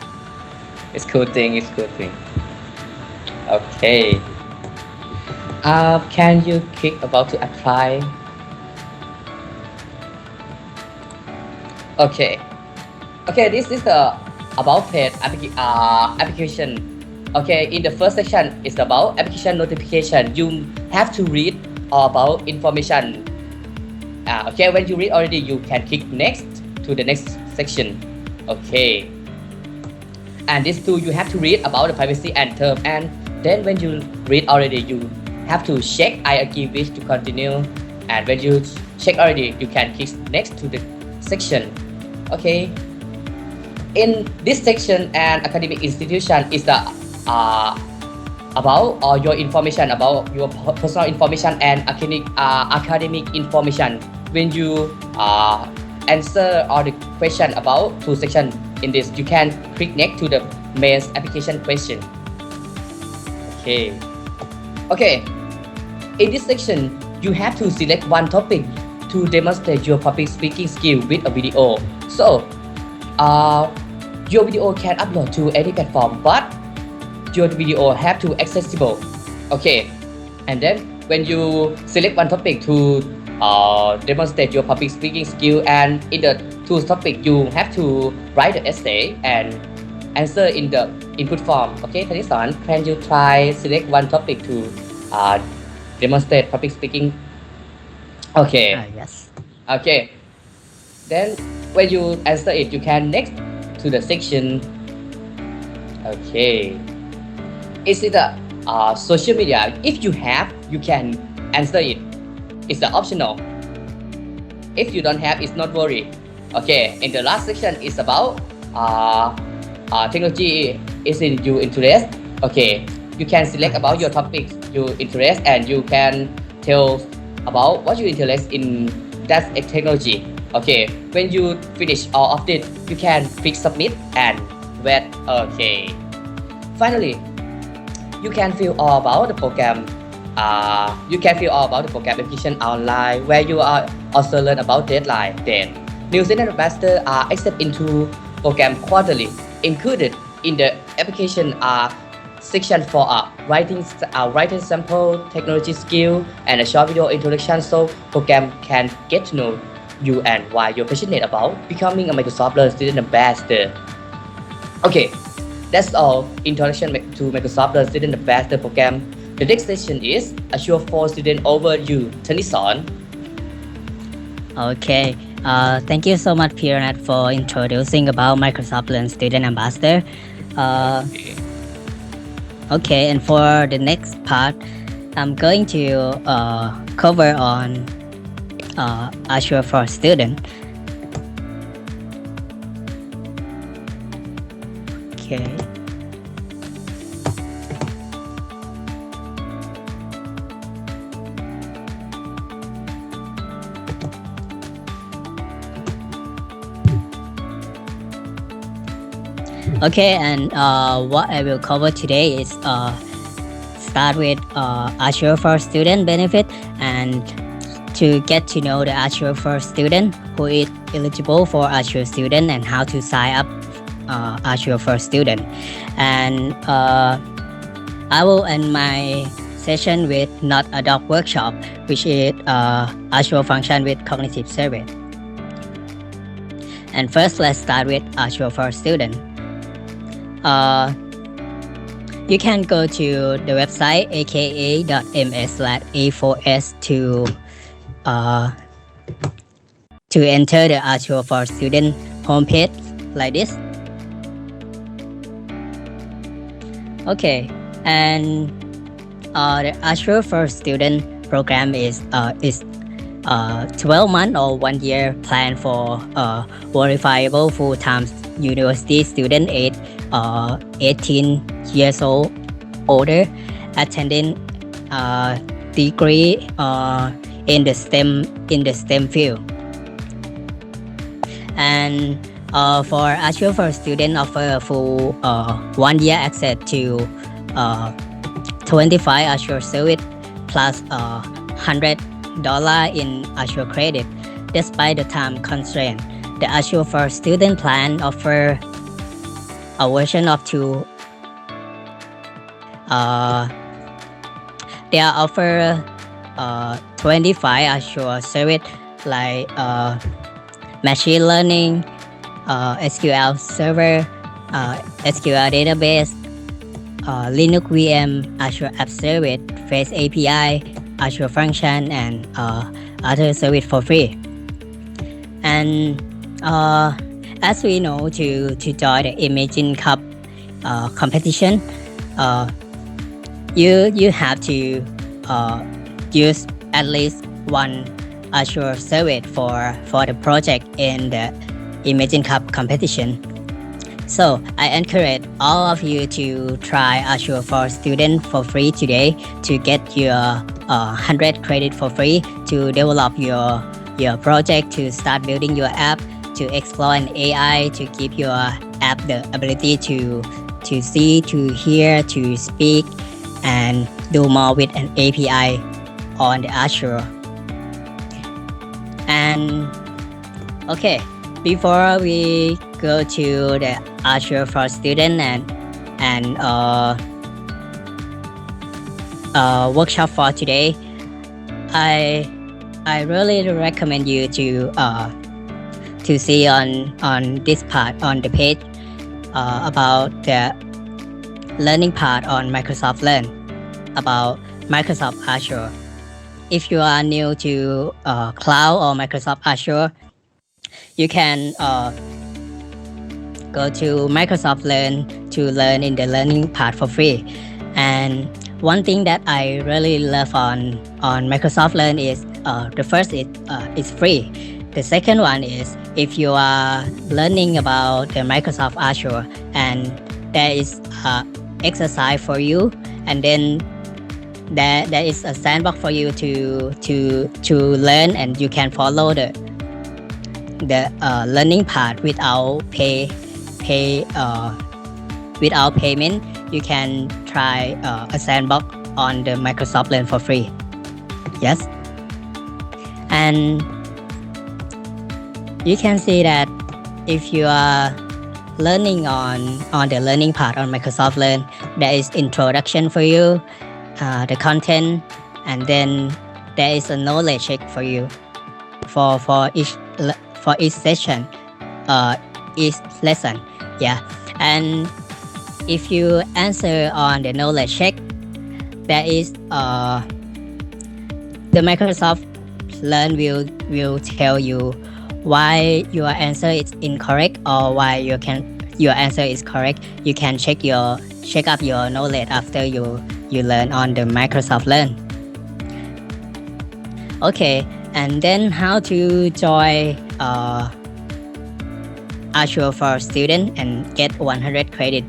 S9: It's cool thing. Okay. Can you click about to apply? Okay. Okay, this is the about page application. Okay, in the first section is about application notification. You have to read about information. Okay, when you read already, you can click next to the next section. Okay. And this too, you have to read about the privacy and term. And then when you read already, you have to check I agree with to continue. And when you check already, you can click next to the section. Okay. In this section, an academic institution is the about your information, about your personal information and academic information. When you answer all the question about two sections in this, you can click next to the main application question. Okay. Okay, in this section, you have to select one topic to demonstrate your public speaking skill with a video. So, your video can upload to any platform, but your video have to accessible. Okay, and then when you select one topic to demonstrate your public speaking skill, and in the two topic you have to write an essay and answer in the input form. Okay, Tanisan, can you try select one topic to demonstrate public speaking? Okay.
S10: Yes.
S9: Okay. Then when you answer it, you can next to the section. Okay. Is it a social media? If you have, you can answer it. It's optional. If you don't have, it's not worry. Okay. And the last section is about technology is in your interest. Okay. You can select about your topics, your interest, and you can tell about what you interest in that technology. Okay, when you finish all of it, you can click submit and wait. Okay. Finally, you can fill all about the program. You can fill all about the program application online, where you are also learn about deadline. Then, new student ambassadors are accepted into program quarterly, included in the application section for writing sample, technology skill, and a short video introduction, so program can get to know you and why you're passionate about becoming a Microsoft Learn Student Ambassador. Okay, that's all introduction to Microsoft Learn Student Ambassador program. The next session is Azure for Student Overview. Turn it on.
S10: Okay. Thank you so much, Pierre, for introducing about Microsoft Learn Student Ambassador. Okay, and for the next part, I'm going to cover on Azure for Student. Okay. Okay, and what I will cover today is start with Azure for Student benefit, and to get to know the Azure for Student, who is eligible for Azure Student, and how to sign up Azure for Student. And I will end my session with Not a Dog workshop, which is Azure function with cognitive service. And first, let's start with Azure for Student. You can go to the website aka.ms/a4s to enter the Azure for Student homepage like this. Okay, and the Azure for Student program is 12-month or 1 year plan for verifiable full-time university student age 18 years old older, attending degree in the STEM field. And for Azure for Student, offer full 1 year access to 25 Azure service plus $100 in Azure credit, despite the time constraint. The Azure for Student plan offer a version of two. They offer 25 Azure service like machine learning, SQL server, SQL database, Linux VM, Azure App Service, Face API, Azure Function, and other service for free. And as we know, to join the Imagine Cup competition, you have to use at least one Azure service for the project in the Imagine Cup competition. So I encourage all of you to try Azure for Student for free today to get your 100 credit for free to develop your project, to start building your app, to explore an AI, to give your app the ability to see, to hear, to speak, and do more with an API on the Azure. And okay, before we go to the Azure for Student and workshop for today, I really recommend you to see on this part on the page about the learning part on Microsoft Learn about Microsoft Azure. If you are new to cloud or Microsoft Azure, you can go to Microsoft Learn to learn in the learning part for free. And one thing that I really love on Microsoft Learn is the first is it's free. The second one is if you are learning about the Microsoft Azure and there is exercise for you, and then there is a sandbox for you to learn, and you can follow the learning part without without payment. You can try a sandbox on the Microsoft Learn for free. Yes, and you can see that if you are learning on the learning part on Microsoft Learn, there is introduction for you, the content, and then there is a knowledge check for you for each session, each lesson. Yeah, and if you answer on the knowledge check, there is the Microsoft Learn will tell you why your answer is incorrect or why your answer is correct. You can check up your knowledge after you learn on the Microsoft Learn. Okay, and then how to join Azure for Student and get 100 credit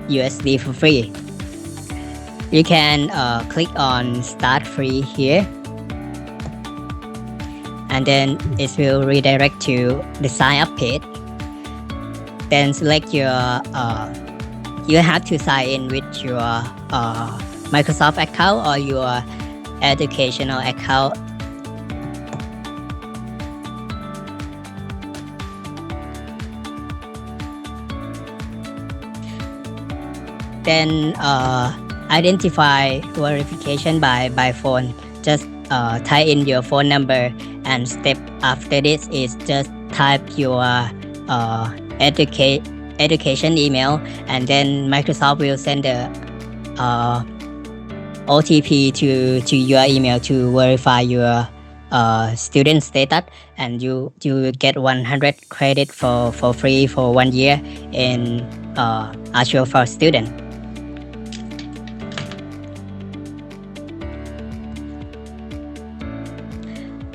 S10: USD for free. You can click on Start Free here, and then it will redirect to the sign up page. Then select your you have to sign in with your Microsoft account or your educational account. Then identify verification by phone. Just type in your phone number, and step after this is just type your education email, and then Microsoft will send the OTP to your email to verify your student status, and you will get 100 credit for free for 1 year in Azure for Student.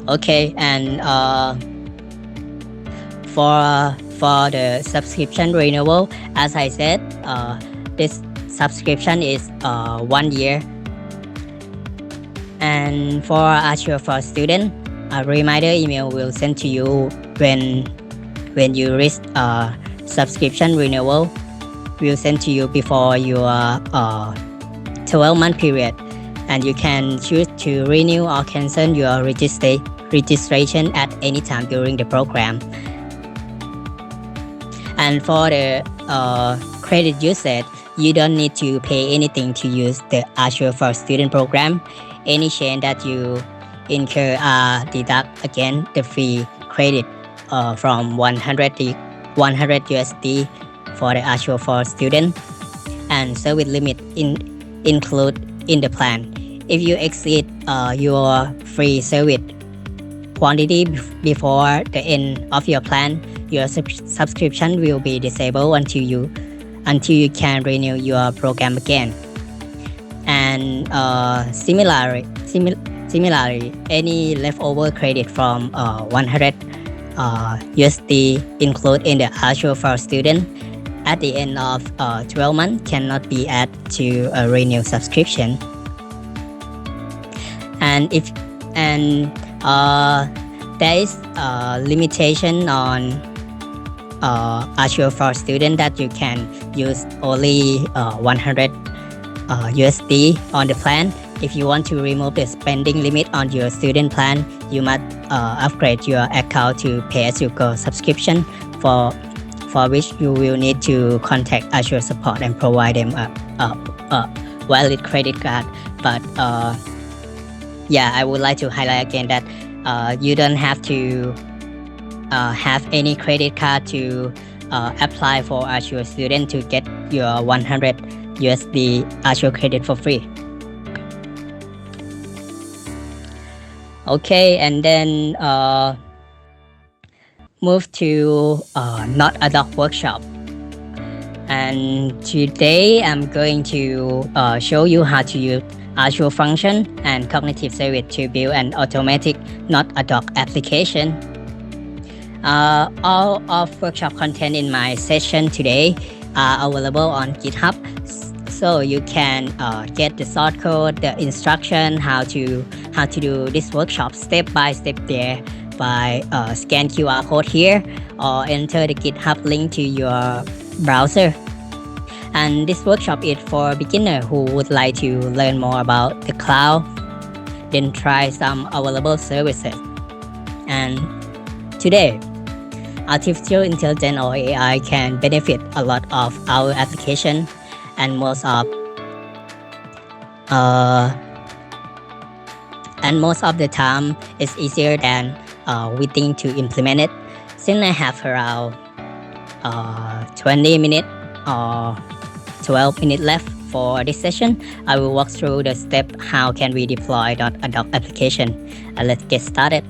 S10: Okay, and for the subscription renewal, as I said, this subscription is 1 year. And for Azure for Student, a reminder email will send to you when you reach subscription renewal. Will send to you before your 12-month period, and you can choose to renew or cancel your registration at any time during the program. And for the credit usage, you don't need to pay anything to use the Azure for Student program. Any change that you incur deduct again the free credit from 100 USD for the Azure for Student, and service limit include in the plan. If you exceed your free service quantity before the end of your plan, your subscription will be disabled until you can renew your program again. And similarly, any leftover credit from 100 USD included in the Azure for Student at the end of 12 months cannot be added to a renewal subscription. And there is a limitation on Azure for Student that you can use only 100 USD on the plan. If you want to remove the spending limit on your student plan, you must upgrade your account to pay-as-you-go subscription, for which you will need to contact Azure support and provide them a valid credit card. But yeah, I would like to highlight again that you don't have to have any credit card to apply for Azure student to get your 100 USD Azure credit for free. Okay, and then move to not a doc workshop. And today I'm going to show you how to use Azure function and cognitive service to build an automatic not a doc application. All of workshop content in my session today are available on GitHub, so you can get the source code, the instruction, how to do this workshop step by step there by scan QR code here or enter the GitHub link to your browser. And this workshop is for beginner who would like to learn more about the cloud, then try some available services. And today, artificial intelligence or AI can benefit a lot of our application, and most of the time it's easier than we think to implement it. Since I have around 20 minutes or 12 minutes left for this session, I will walk through the step how can we deploy a doc application. Let's get started.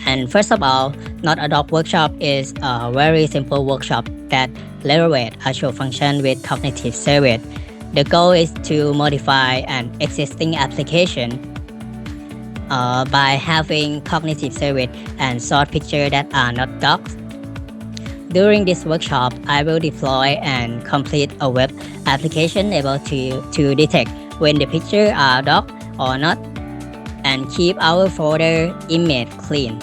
S10: And first of all, not a doc workshop is a very simple workshop that leverages Azure function with cognitive service. The goal is to modify an existing application by having cognitive service and sort pictures that are not docs. During this workshop, I will deploy and complete a web application able to detect when the pictures are doc or not, and keep our folder image clean.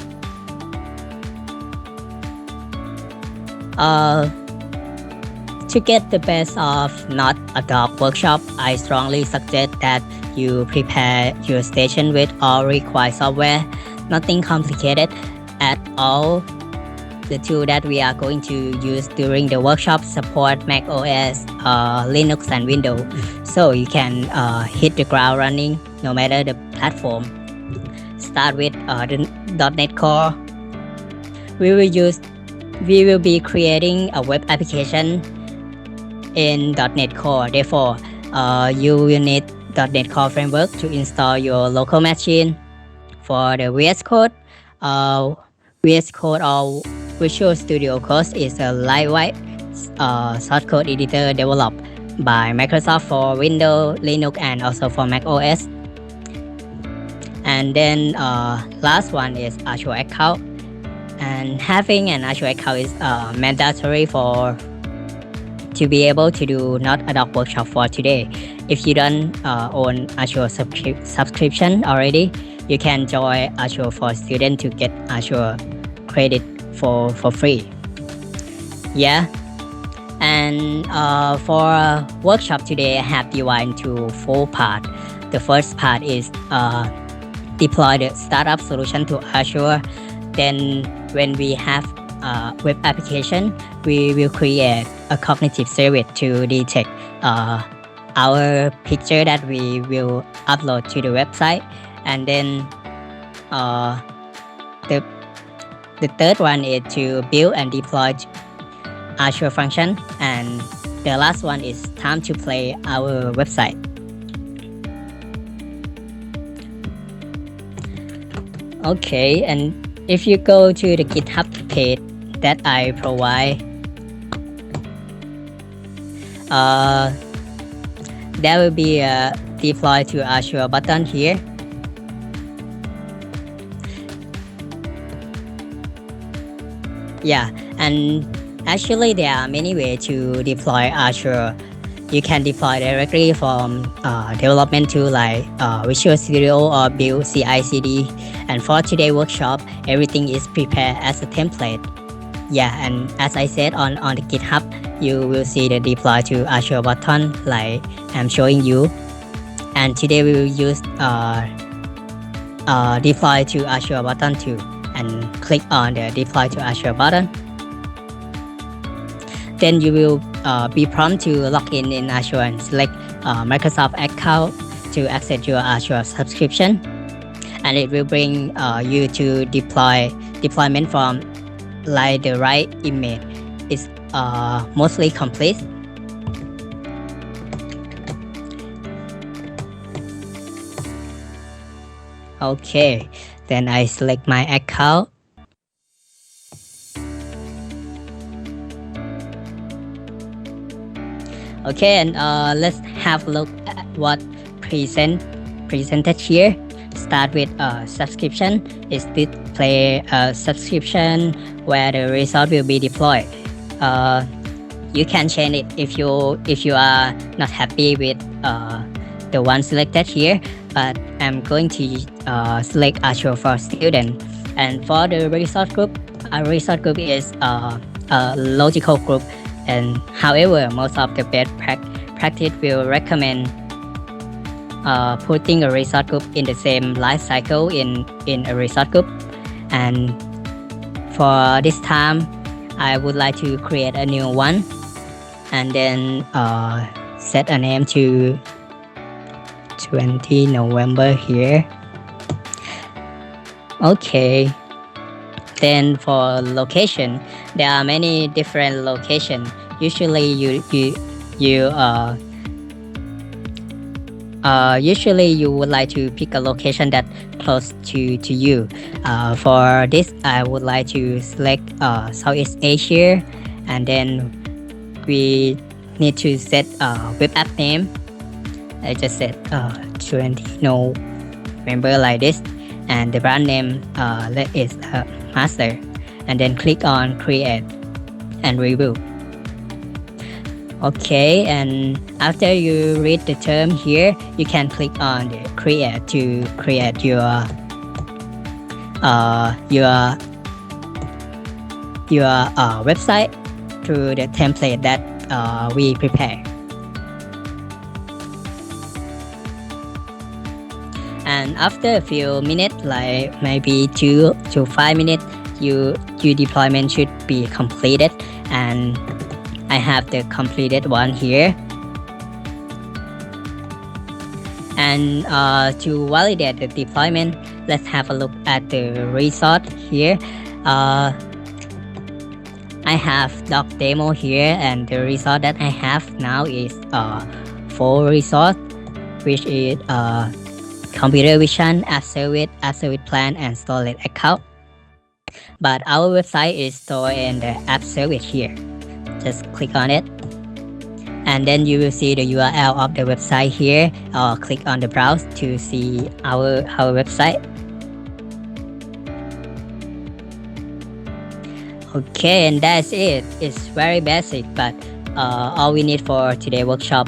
S10: To get the best of not a doc workshop, I strongly suggest that you prepare your station with all required software. Nothing complicated at all. The tool that we are going to use during the workshop support Mac OS, Linux and Windows, so you can hit the ground running no matter the platform. Start with the .NET Core. We will be creating a web application in .NET Core. Therefore, you will need .NET Core framework to install your local machine. For the VS Code, VS Code or Visual Studio Code is a lightweight source code editor developed by Microsoft for Windows, Linux, and also for Mac OS. And then last one is Azure account. And having an Azure account is mandatory to be able to do not a doc workshop for today. If you don't own Azure subscription already, you can join Azure for students to get Azure credit for free. Yeah. And for workshop today, I have divided into 4 parts. The first part is deploy the startup solution to Azure. Then when we have a web application, we will create a cognitive service to detect our picture that we will upload to the website. And then the third one is to build and deploy Azure function. And the last one is time to play our website. Okay, and if you go to the GitHub page that I provide, there will be a deploy to Azure button here. Yeah, and actually there are many ways to deploy Azure. You can deploy directly from development tool like Visual Studio or Build CI/CD. And for today's workshop, everything is prepared as a template. Yeah, and as I said on the GitHub, you will see the deploy to Azure button like I'm showing you. And today we will use deploy to Azure button too, and click on the deploy to Azure button. Then you will be prompted to log in Azure and select Microsoft account to access your Azure subscription, and it will bring you to deployment from like the right image is mostly complete. Okay, then I select my account. Okay, and let's have a look at what presented here. Start with subscription. Is display a subscription where the result will be deployed. You can change it if you are not happy with the one selected here, but I'm going to select Azure for student. And for the result group, a result group is a logical group, and however most of the best practice will recommend putting a result group in the same life cycle in a result group. And for this time I would like to create a new one, and then set a name to 20 November here. Okay, then for location, there are many different locations. Usually you would like to pick a location that close to you. For this, I would like to select Southeast Asia, and then we need to set web app name. I just set 20 November like this, and the brand name that is master, and then click on create and review. Okay, and after you read the term here, you can click on the create to create your website through the template that we prepare. And after a few minutes, like maybe 2 to 5 minutes, your deployment should be completed, and I have the completed one here. And to validate the deployment, let's have a look at the result here. I have doc demo here, and the result that I have now is 4 results, which is computer vision, app service plan, and storage account. But our website is stored in the app service here. Just click on it, and then you will see the URL of the website here, or click on the browse to see our website. Okay, and that's it. It's very basic, but all we need for today's workshop.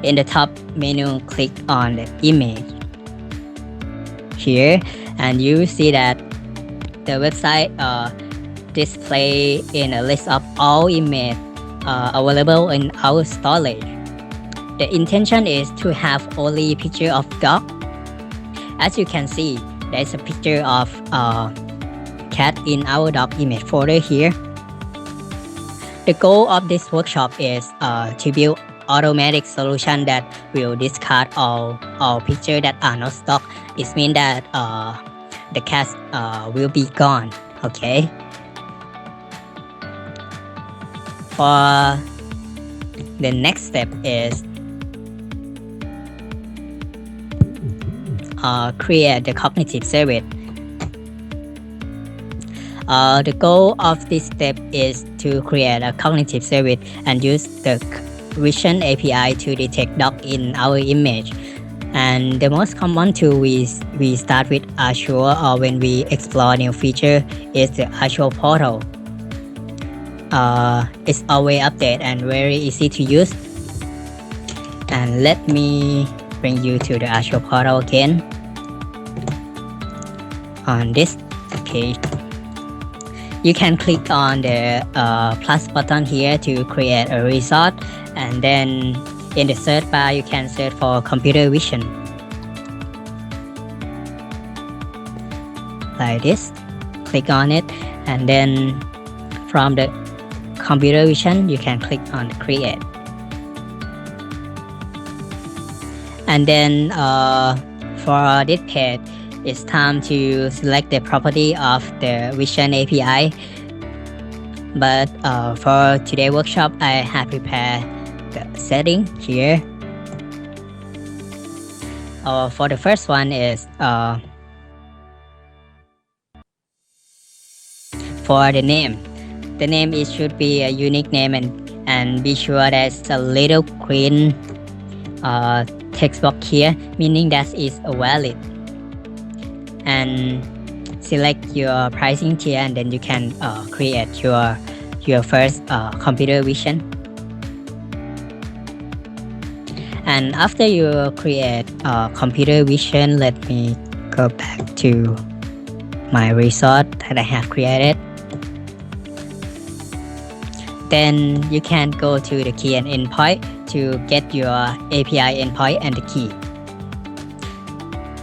S10: In the top menu, click on the image here, and you will see that the website display in a list of all images available in our storage. The intention is to have only picture of dog. As you can see, there is a picture of cat in our dog image folder here. The goal of this workshop is to build automatic solution that will discard all pictures that are not stock. It means that the cats will be gone. Okay. For the next step is create the cognitive service. The goal of this step is to create a cognitive service and use the Vision API to detect dog in our image. And the most common tool we start with Azure, or when we explore new feature, is the Azure portal. It's always updated and very easy to use. And let me bring you to the Azure portal again. On this page, you can click on the plus button here to create a resort, and then in the search bar you can search for computer vision like this. Click on it, and then from the computer vision you can click on create, and then for this page it's time to select the property of the Vision API. But for today's workshop, I have prepared the setting here. For the first one is for the name. The name it should be a unique name, and be sure there's a little green text box here, meaning that it's valid. And select your pricing tier, and then you can create your first computer vision. And after you create computer vision, let me go back to my resort that I have created. Then you can go to the key and endpoint to get your API endpoint and the key.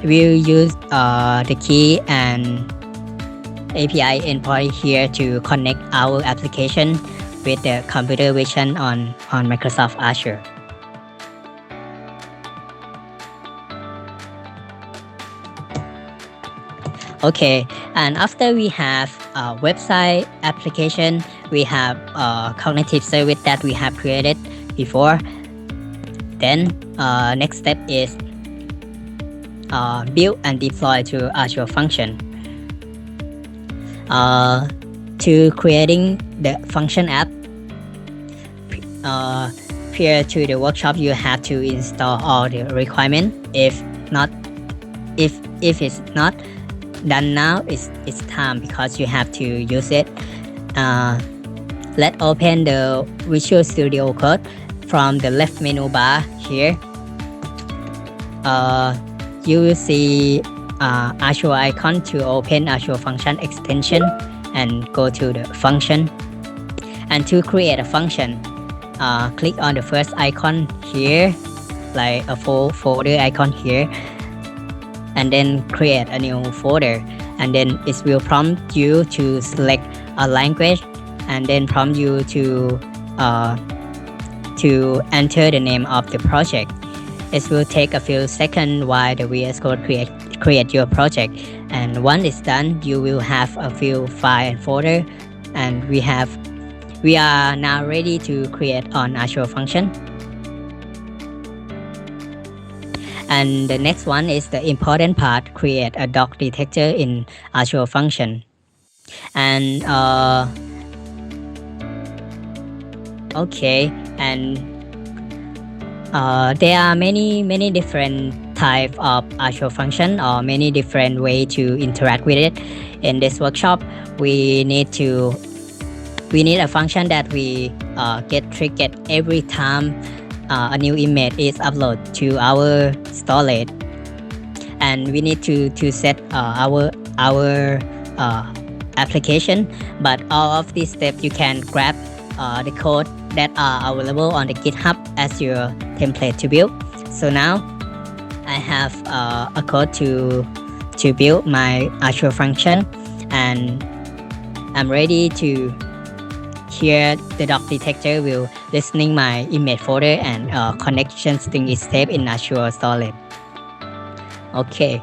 S10: We'll use the key and API endpoint here to connect our application with the computer vision on Microsoft Azure. Okay, and after we have a website application, we have a cognitive service that we have created before. Then next step is build and deploy to Azure function. To creating the function app, prior to the workshop, you have to install all the requirements. If it's not done now, it's time because you have to use it. Let's open the Visual Studio Code from the left menu bar here. You will see Azure icon to open Azure function extension and go to the function. And to create a function, click on the first icon here, like a folder icon here, and then create a new folder. And then it will prompt you to select a language, and then prompt you to enter the name of the project. It will take a few seconds while the VS Code create your project, and once it's done, you will have a few file and folder, and we are now ready to create on Azure function. And the next one is the important part: create a doc detector in Azure function. And okay, and there are many different type of Azure function, or many different way to interact with it. In this workshop, we need a function that we get triggered every time a new image is uploaded to our storage, and we need to set our application. But all of these steps you can grab the code that are available on the GitHub as your template to build. So now I have a code to build my Azure function, and I'm ready to here the doc detector will listening my image folder and connection string is saved in Azure storage. Okay.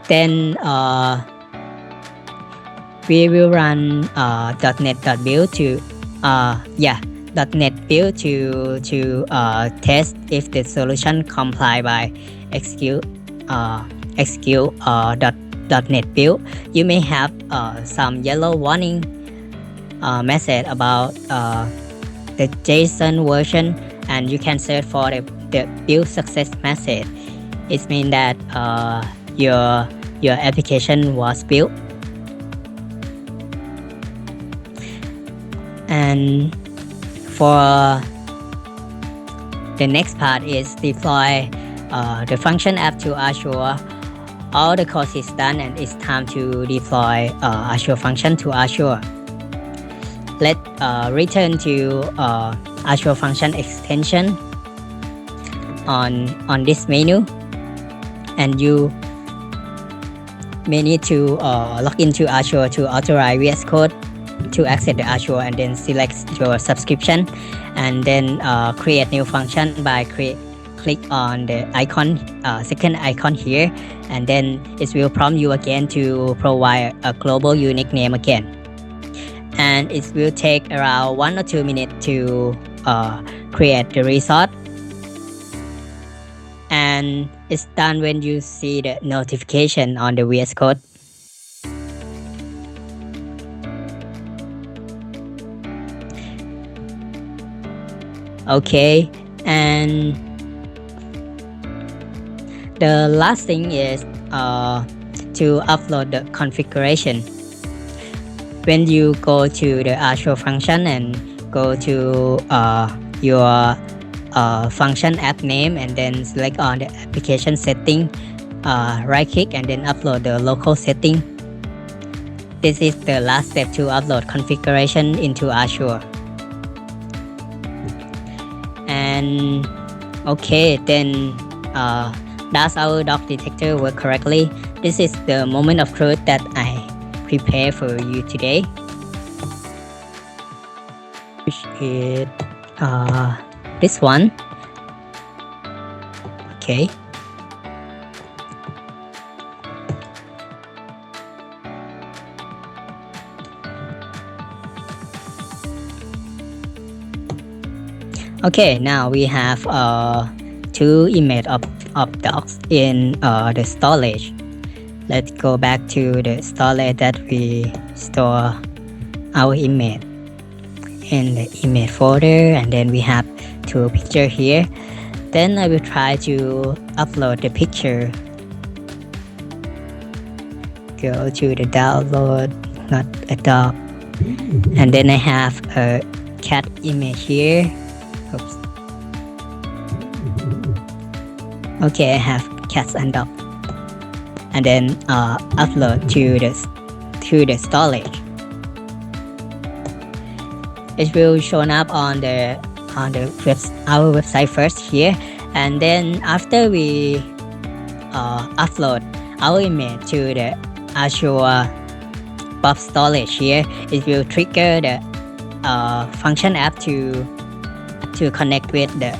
S10: Then we will run .NET.BUILD to .NET build to test if the solution comply by execute .NET build. You may have some yellow warning message about the JSON version, and you can search for the build success message. It means that your application was built. And for the next part is deploy the function app to Azure. all the code is done and it's time to deploy Azure function to Azure. Let's return to Azure function extension on this menu, and you may need to log into Azure to authorize VS Code to access the Azure, and then select your subscription, and then create new function by click on the icon, second icon here, and then it will prompt you again to provide a global unique name again, and it will take around 1 or 2 minutes to create the result, and it's done when you see the notification on the VS Code. Okay, and the last thing is to upload the configuration. When you go to the Azure function and go to your function app name, and then select on the application setting, right click and then upload the local setting. This is the last step to upload configuration into Azure. And okay, then does our dog detector work correctly? This is the moment of truth that I prepare for you today, which is this one. Okay. Okay, now we have 2 image of dogs in the storage. Let's go back to the storage that we store our image in the image folder, and then we have 2 pictures here. Then I will try to upload the picture. Go to the download, not a dog, and then I have a cat image here. Oops. Okay, I have cats and dog, and then upload to the storage. It will show up on our website first here, and then after we upload our image to the Azure Pub storage here, it will trigger the function app to connect with the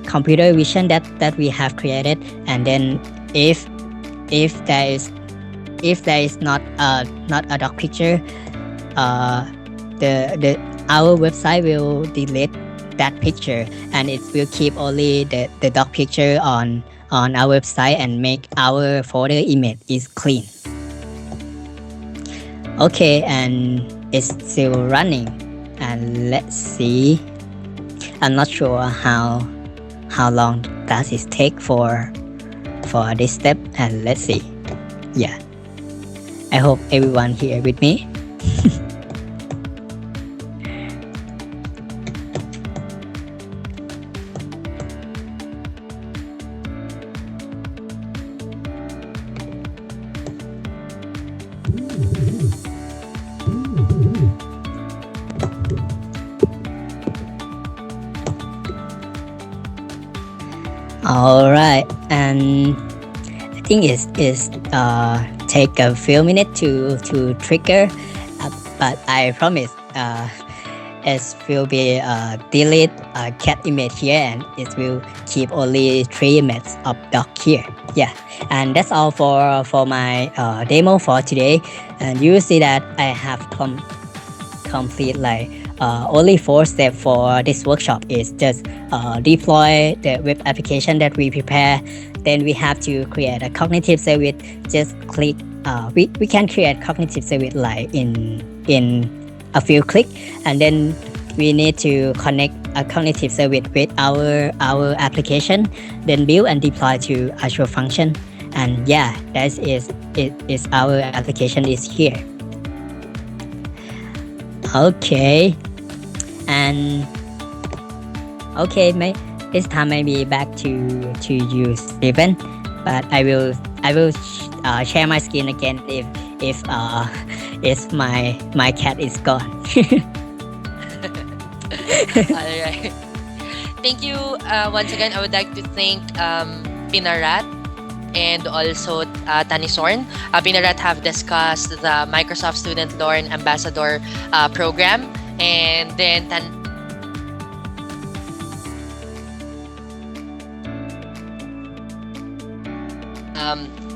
S10: computer vision that we have created, and then if there is not a dog picture, our website will delete that picture, and it will keep only the dog picture on our website and make our folder image is clean. Okay, and it's still running, and let's see. I'm not sure how long does it take for this step, and let's see. Yeah, I hope everyone here with me. All right, and I think it's take a few minutes to trigger, but I promise it will be delete cat image here, and it will keep only 3 images of dog here. Yeah, and that's all for my demo for today, and you see that I have complete like only 4 steps for this workshop. Is just deploy the web application that we prepare. Then we have to create a cognitive service. Just click. We can create cognitive service like in a few clicks, and then we need to connect a cognitive service with our application. Then build and deploy to Azure function. And yeah, that is our application is here. Okay, and okay, this time maybe back to you, Steven. but I will share my screen again if if my cat is gone.
S1: All right. Thank you once again. I would like to thank Pinarat and also Tanisorn. Pinarat have discussed the Microsoft Student Learn Ambassador program, and then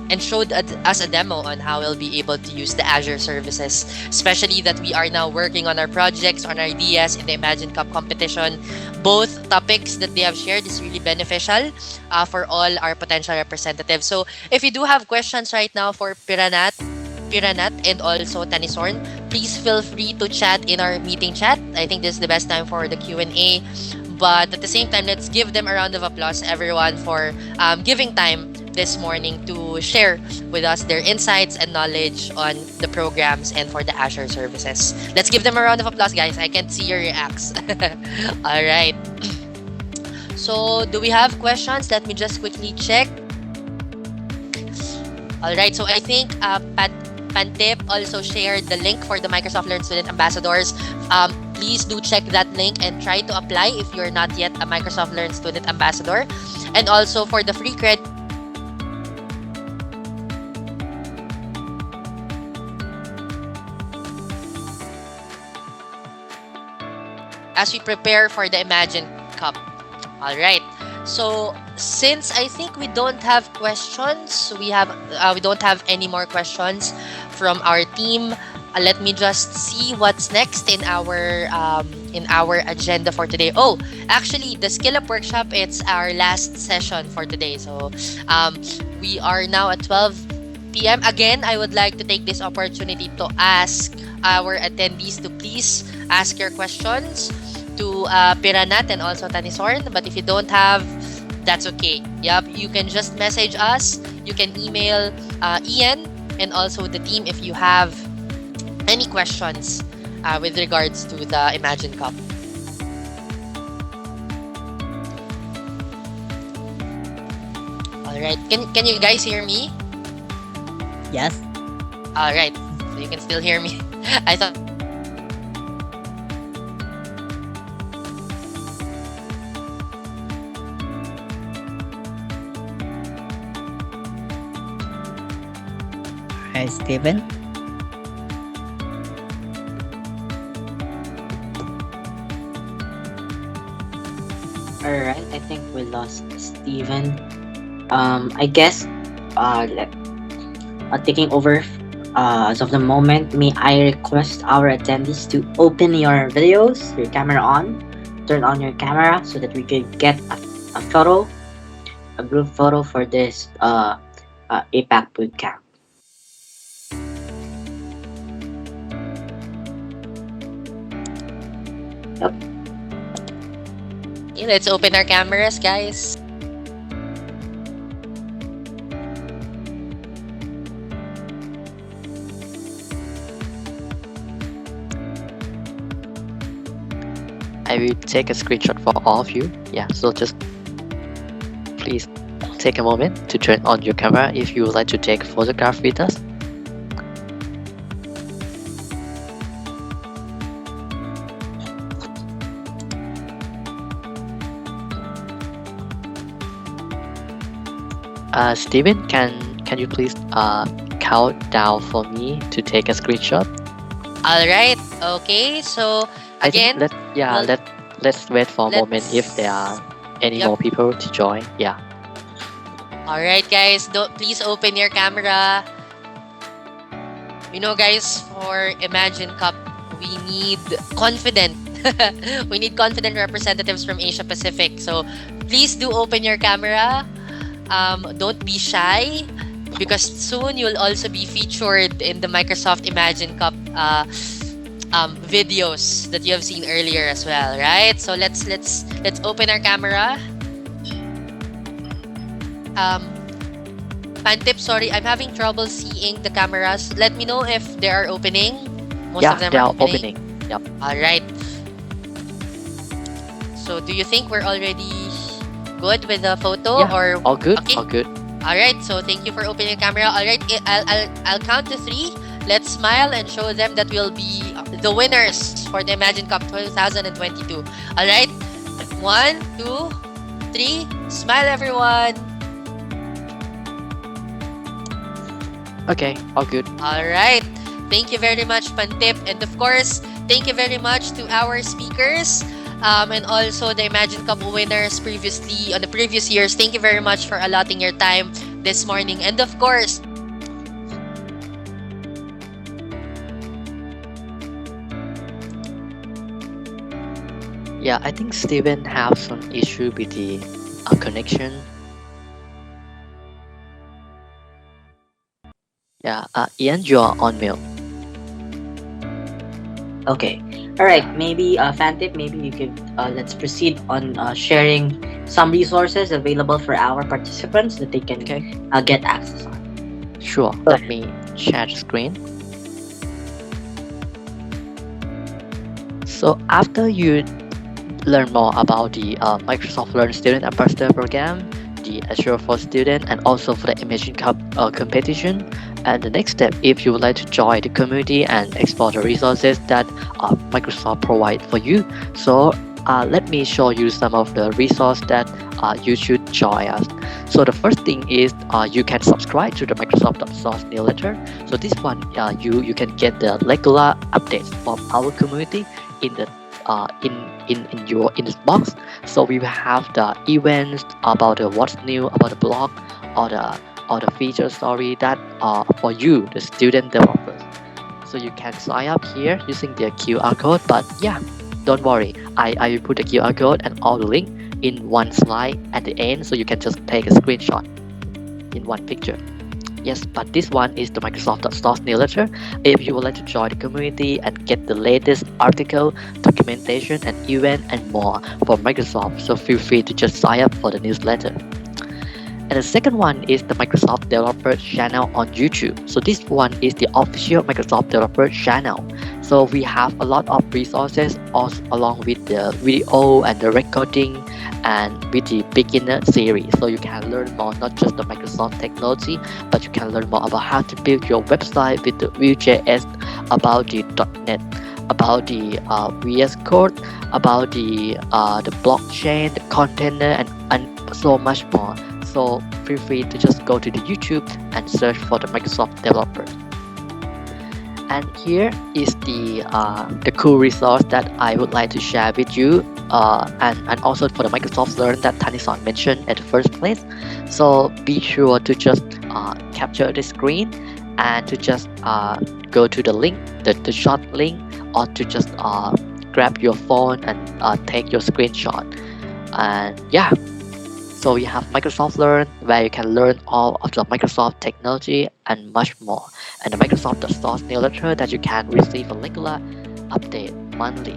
S1: and showed us a demo on how we'll be able to use the Azure services, especially that we are now working on our projects, on our ideas in the Imagine Cup competition. Both topics that they have shared is really beneficial for all our potential representatives. So if you do have questions right now for Piranat, and also Tanisorn, please feel free to chat in our meeting chat. I think this is the best time for the Q&A. But at the same time, let's give them a round of applause, everyone, for giving time this morning to share with us their insights and knowledge on the programs and for the Azure services. Let's give them a round of applause, guys. I can't see your reacts. All right. So, do we have questions? Let me just quickly check. All right. So, I think Pantip also shared the link for the Microsoft Learn Student Ambassadors. Please do check that link and try to apply if you're not yet a Microsoft Learn Student Ambassador. And also for the free credit, as we prepare for the Imagine Cup. All right. So since I think we don't have questions, we don't have any more questions from our team. Let me just see what's next in our agenda for today. Oh, actually, the Skill Up workshop, it's our last session for today. So we are now at 12 p.m. Again, I would like to take this opportunity to ask our attendees to please ask your questions to Piranat and also Tanisorn. But if you don't have, that's okay. Yep, you can just message us. You can email Ian and also the team if you have any questions with regards to the Imagine Cup. All right. Can you guys hear me?
S10: Yes.
S1: All right. So you can still hear me. I thought.
S10: Hi, Steven.
S4: Alright, I think we lost Steven. I guess taking over as of the moment, may I request our attendees to open your videos, your camera on, turn on your camera so that we could get a photo, a group photo for this APAC bootcamp. Yep.
S1: Okay, let's open our cameras, guys.
S3: I will take a screenshot for all of you. Yeah, so just please take a moment to turn on your camera if you would like to take a photograph with us. Steven, can you please count down for me to take a screenshot?
S1: All right. Okay. So
S3: I think
S1: again,
S3: let's wait for a moment if there are any
S1: Yep.
S3: more people to join. Yeah.
S1: all right, guys. Please open your camera. You know, guys, for Imagine Cup, we need confident. We need confident representatives from Asia Pacific. So please do open your camera. Don't be shy, because soon you'll also be featured in the Microsoft Imagine Cup videos that you have seen earlier as well, right? So let's open our camera. Pantip, sorry, I'm having trouble seeing the cameras. Let me know if they are opening. Most of them
S3: they
S1: are
S3: are opening. Yep.
S1: All right. So do you think we're already good with the photo,
S3: Yeah,
S1: or
S3: all good.
S1: okay?
S3: All good.
S1: All right, so thank you for opening your camera. All right, I'll count to 3. Let's smile and show them that we'll be the winners for the Imagine Cup 2022. All right, 1, 2, 3. Smile, everyone.
S3: Okay, all good.
S1: All right. Thank you very much, Pantip. And of course, thank you very much to our speakers and also the Imagine Cup winners previously on the previous years. Thank you very much for allotting your time this morning. And of course,
S3: Yeah, I think Steven have some issue with the connection. Yeah, Ian, you are on mute.
S4: Okay. All right. Maybe Fantip, maybe you could let's proceed on sharing some resources available for our participants that they can get access on.
S3: Sure, let me share the screen. So after you learn more about the Microsoft Learn Student Ambassador Program, the Azure for Student, and also for the Imagine Cup competition. And the next step, if you would like to join the community and explore the resources that Microsoft provide for you. So let me show you some of the resources that you should join us. So the first thing is you can subscribe to the Microsoft.Source newsletter. So this one, you can get the regular updates from our community in the in your inbox. So we will have the events about what's new about the blog or the feature story that are for you, the student developers. So you can sign up here using the QR code. But yeah, don't worry, I will put the QR code and all the link in one slide at the end, so you can just take a screenshot in one picture. Yes, but this one is the Microsoft.Source newsletter. If you would like to join the community and get the latest article, documentation, and event and more from Microsoft, so feel free to just sign up for the newsletter. And the second one is the Microsoft Developer channel on YouTube. So this one is the official Microsoft Developer channel. So we have a lot of resources along with the video and the recording and with the beginner series. So you can learn more, not just the Microsoft technology, but you can learn more about how to build your website with the Vue.js, about the .NET, about the VS Code, about the blockchain, the container, and so much more. So feel free to just go to the YouTube and search for the Microsoft Developer. And here is the cool resource that I would like to share with you, and also for the Microsoft Learn that Tanison mentioned at the first place. So be sure to just capture the screen and to just go to the link, the short link, or to just grab your phone and take your screenshot. And yeah. So we have Microsoft Learn, where you can learn all of the Microsoft technology and much more. And the Microsoft.Source newsletter that you can receive a regular update monthly.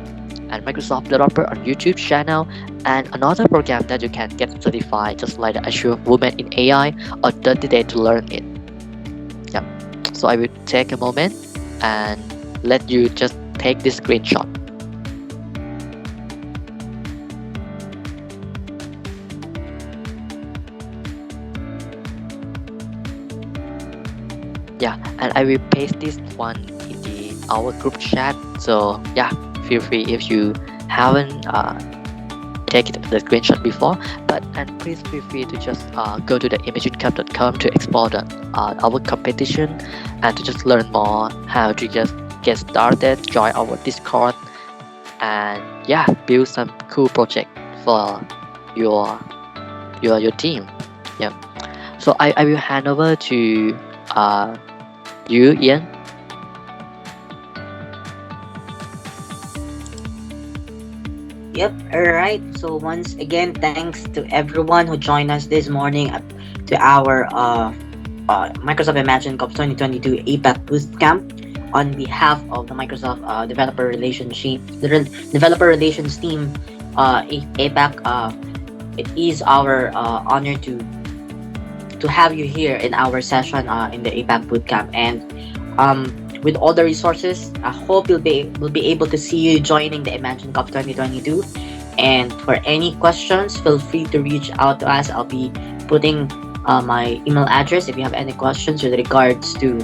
S3: And Microsoft Developer on YouTube channel, and another program that you can get certified, just like the Azure Women in AI or 30 Days to Learn It. Yeah. So I will take a moment and let you just take this screenshot. Yeah, and I will paste this one in our group chat. So yeah, feel free if you haven't taken the screenshot before. And please feel free to just go to the imaginecup.com to explore our competition and to just learn more how to just get started, join our Discord, and yeah, build some cool project for your team. Yeah. So I will hand over to you, Ian.
S4: Yep. All right. So once again, thanks to everyone who joined us this morning to our Microsoft Imagine Cup 2022 APAC Bootcamp. On behalf of the Microsoft Developer Relations team, APAC, it is our honor to have you here in our session in the APAC Bootcamp. And with all the resources, I hope we'll be able to see you joining the Imagine Cup 2022. And for any questions, feel free to reach out to us. I'll be putting my email address if you have any questions with regards to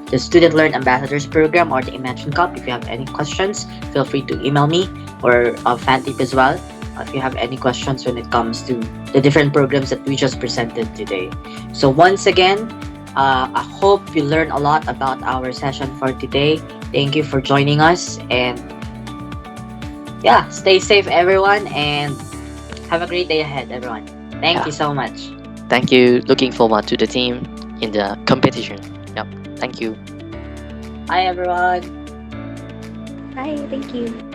S4: the Student Learn Ambassadors program or the Imagine Cup. If you have any questions, feel free to email me or Fantip as well. If you have any questions when it comes to the different programs that we just presented today. So once again, I hope you learned a lot about our session for today. Thank you for joining us, and yeah, stay safe everyone, and have a great day ahead everyone. Thank
S3: Yeah.
S4: you so much.
S3: Thank you. Looking forward to the team in the competition. Yep. Thank you.
S4: Bye everyone.
S5: Bye. Thank you.